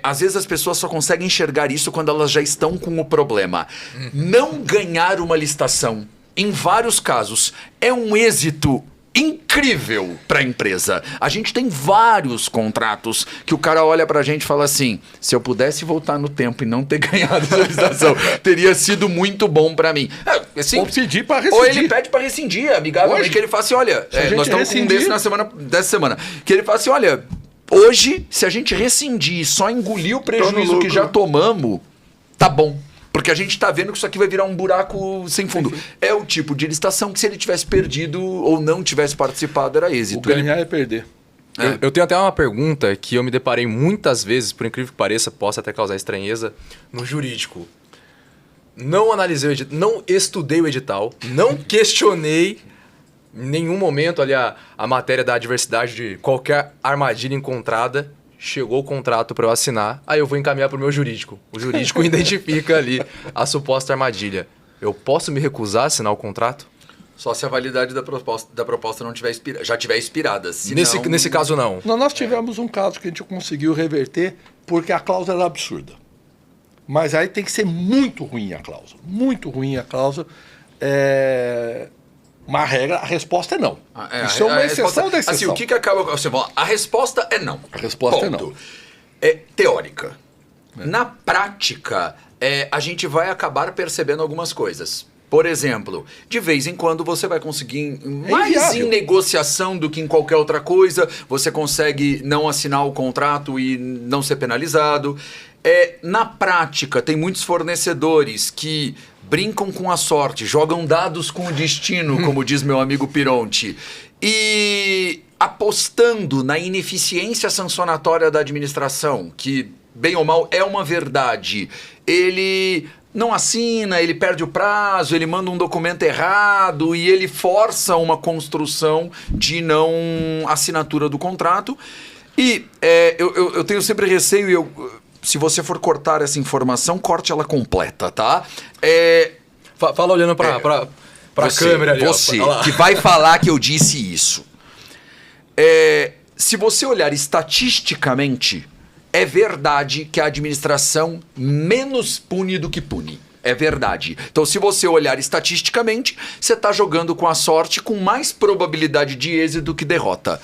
Às vezes as pessoas só conseguem enxergar isso quando elas já estão com o problema. Não ganhar uma licitação, em vários casos, é um êxito incrível para a empresa. A gente tem vários contratos que o cara olha pra gente e fala assim, se eu pudesse voltar no tempo e não ter ganhado essa licitação, teria sido muito bom para mim. Ou pedir para rescindir. Ou ele pede para rescindir, amigavelmente, que ele fala assim, olha, nós estamos com um desse dessa semana, que ele fala assim, olha, hoje, se a gente rescindir e só engolir o prejuízo que já tomamos, tá bom. Porque a gente está vendo que isso aqui vai virar um buraco sem fundo. É o tipo de licitação que se ele tivesse perdido ou não tivesse participado, era êxito. O ganhar é perder. Eu tenho até uma pergunta que eu me deparei muitas vezes, por incrível que pareça, possa até causar estranheza, no jurídico. Não analisei o edital, não estudei o edital, não questionei em nenhum momento ali a matéria da adversidade de qualquer armadilha encontrada. Chegou o contrato para eu assinar, aí eu vou encaminhar para o meu jurídico. O jurídico identifica ali a suposta armadilha. Eu posso me recusar a assinar o contrato? Só se a validade da proposta não tiver já tiver expirada. Nesse caso, não. Nós tivemos um caso que a gente conseguiu reverter porque a cláusula era absurda. Mas aí tem que ser muito ruim a cláusula. Muito ruim a cláusula. Uma regra, a resposta é não. Isso é uma exceção da exceção. Assim, o que acaba... a resposta é não. A resposta é não. É teórica. Na prática, a gente vai acabar percebendo algumas coisas. Por exemplo, de vez em quando você vai conseguir, mais em negociação do que em qualquer outra coisa, você consegue não assinar o contrato e não ser penalizado. Na prática, tem muitos fornecedores que brincam com a sorte, jogam dados com o destino, como diz meu amigo Pironti, e apostando na ineficiência sancionatória da administração, que, bem ou mal, é uma verdade. Ele não assina, ele perde o prazo, ele manda um documento errado e ele força uma construção de não assinatura do contrato. E eu tenho sempre receio, se você for cortar essa informação, corte ela completa, tá? Fala olhando pra câmera ali. Você que vai falar que eu disse isso. se você olhar estatisticamente, é verdade que a administração menos pune do que pune. É verdade. Então, se você olhar estatisticamente, você está jogando com a sorte com mais probabilidade de êxito do que derrota.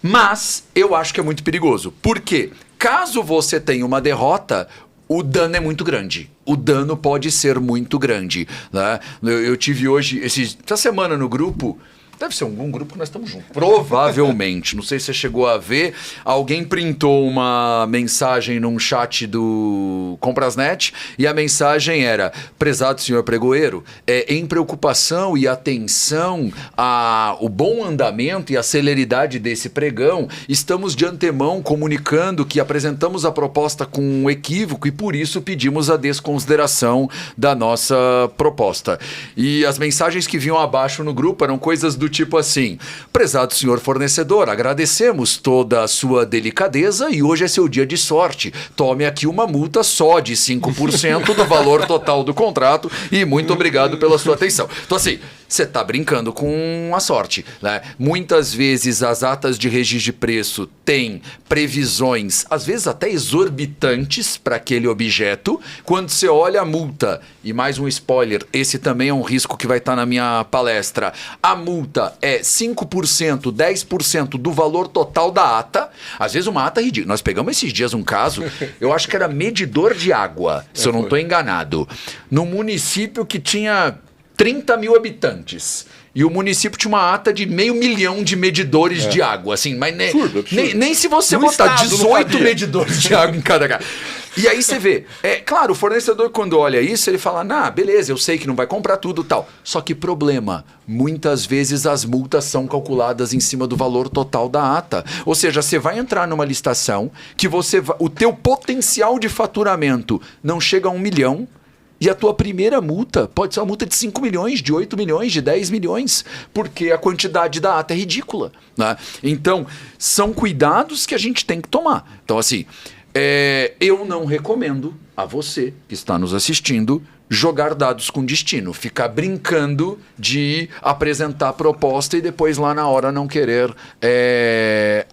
Mas eu acho que é muito perigoso. Por quê? Caso você tenha uma derrota, o dano é muito grande. O dano pode ser muito grande. Né? Eu tive hoje, essa semana no grupo... Deve ser algum grupo que nós estamos juntos. Provavelmente. Não sei se você chegou a ver. Alguém printou uma mensagem num chat do Comprasnet e a mensagem era: prezado senhor pregoeiro, em preocupação e atenção ao bom andamento e a celeridade desse pregão, estamos de antemão comunicando que apresentamos a proposta com um equívoco e por isso pedimos a desconsideração da nossa proposta. E as mensagens que vinham abaixo no grupo eram coisas do tipo assim: prezado senhor fornecedor, agradecemos toda a sua delicadeza e hoje é seu dia de sorte. Tome aqui uma multa só de 5% do valor total do contrato e muito obrigado pela sua atenção. Então assim, você está brincando com a sorte, né? Muitas vezes as atas de registro de preço têm previsões, às vezes até exorbitantes para aquele objeto. Quando você olha a multa, e mais um spoiler, esse também é um risco que vai estar na minha palestra, a multa é 5%, 10% do valor total da ata. Às vezes uma ata ridícula. Nós pegamos esses dias um caso, eu acho que era medidor de água, se eu não estou enganado, num município que tinha 30 mil habitantes. E o município tinha uma ata de 500 mil de medidores de água. Assim, mas Absurdo. nem se você No botar estado, 18 medidores de água em cada cara. E aí você vê, claro, o fornecedor quando olha isso, ele fala, beleza, eu sei que não vai comprar tudo e tal. Só que problema, muitas vezes as multas são calculadas em cima do valor total da ata. Ou seja, você vai entrar numa licitação que o teu potencial de faturamento não chega a 1 milhão, e a tua primeira multa pode ser uma multa de 5 milhões, de 8 milhões, de 10 milhões, porque a quantidade da ata é ridícula. Né? Então, são cuidados que a gente tem que tomar. Então, assim, eu não recomendo a você que está nos assistindo jogar dados com destino, ficar brincando de apresentar a proposta e depois lá na hora não querer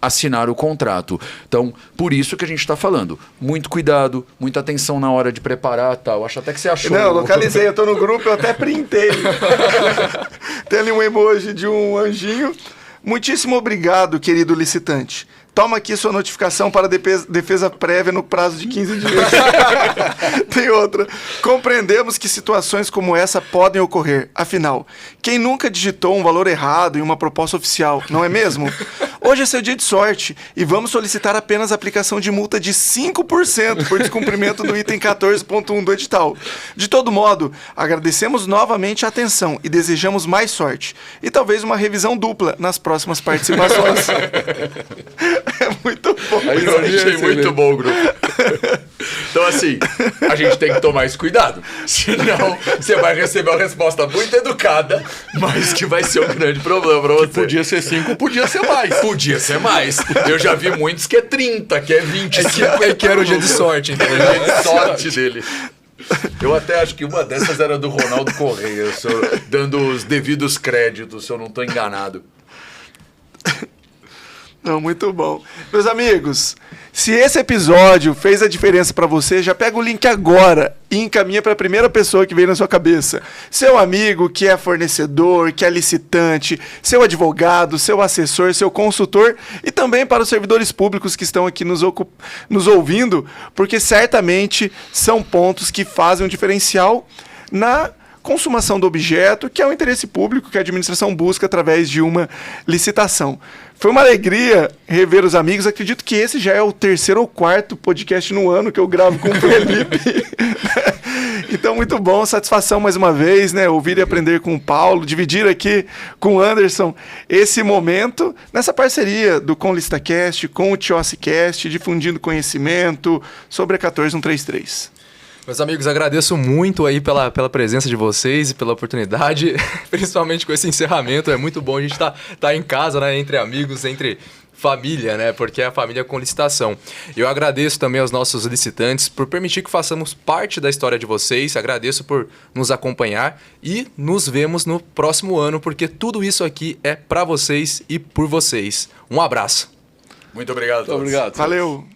assinar o contrato. Então, por isso que a gente está falando. Muito cuidado, muita atenção na hora de preparar tal. Acho até que você achou. Não, localizei, eu tô no grupo, eu até printei. Tem ali um emoji de um anjinho. Muitíssimo obrigado, querido licitante. Toma aqui sua notificação para defesa prévia no prazo de 15 dias. Tem outra. Compreendemos que situações como essa podem ocorrer. Afinal, quem nunca digitou um valor errado em uma proposta oficial, não é mesmo? Hoje é seu dia de sorte e vamos solicitar apenas a aplicação de multa de 5% por descumprimento do item 14.1 do edital. De todo modo, agradecemos novamente a atenção e desejamos mais sorte. E talvez uma revisão dupla nas próximas participações. É muito bom. Eu achei muito bom o grupo. Então, assim, a gente tem que tomar esse cuidado. Senão, você vai receber uma resposta muito educada, mas que vai ser um grande problema pra você. Podia ser 5, podia ser mais. Podia ser mais. Eu já vi muitos que é 30, que é 25. É que era o dia de sorte, entendeu? Era o dia de sorte dele. Eu até acho que uma dessas era do Ronaldo Correia, dando os devidos créditos, se eu não estou enganado. Não, muito bom. Meus amigos, se esse episódio fez a diferença para você, já pega o link agora e encaminha para a primeira pessoa que veio na sua cabeça. Seu amigo que é fornecedor, que é licitante, seu advogado, seu assessor, seu consultor e também para os servidores públicos que estão aqui nos ouvindo, porque certamente são pontos que fazem um diferencial na consumação do objeto, que é o interesse público que a administração busca através de uma licitação. Foi uma alegria rever os amigos. Acredito que esse já é o 3º ou 4º podcast no ano que eu gravo com o Felipe. Então, muito bom. Satisfação mais uma vez, né? Ouvir e aprender com o Paulo, dividir aqui com o Anderson esse momento nessa parceria do Com ListaCast, com o TiossiCast, difundindo conhecimento sobre a 14133. Meus amigos, agradeço muito aí pela presença de vocês e pela oportunidade, principalmente com esse encerramento. É muito bom a gente tá em casa, né, entre amigos, entre família, né, porque é a família com licitação. Eu agradeço também aos nossos licitantes por permitir que façamos parte da história de vocês. Agradeço por nos acompanhar e nos vemos no próximo ano, porque tudo isso aqui é para vocês e por vocês. Um abraço. Muito obrigado a todos. Muito obrigado. Valeu.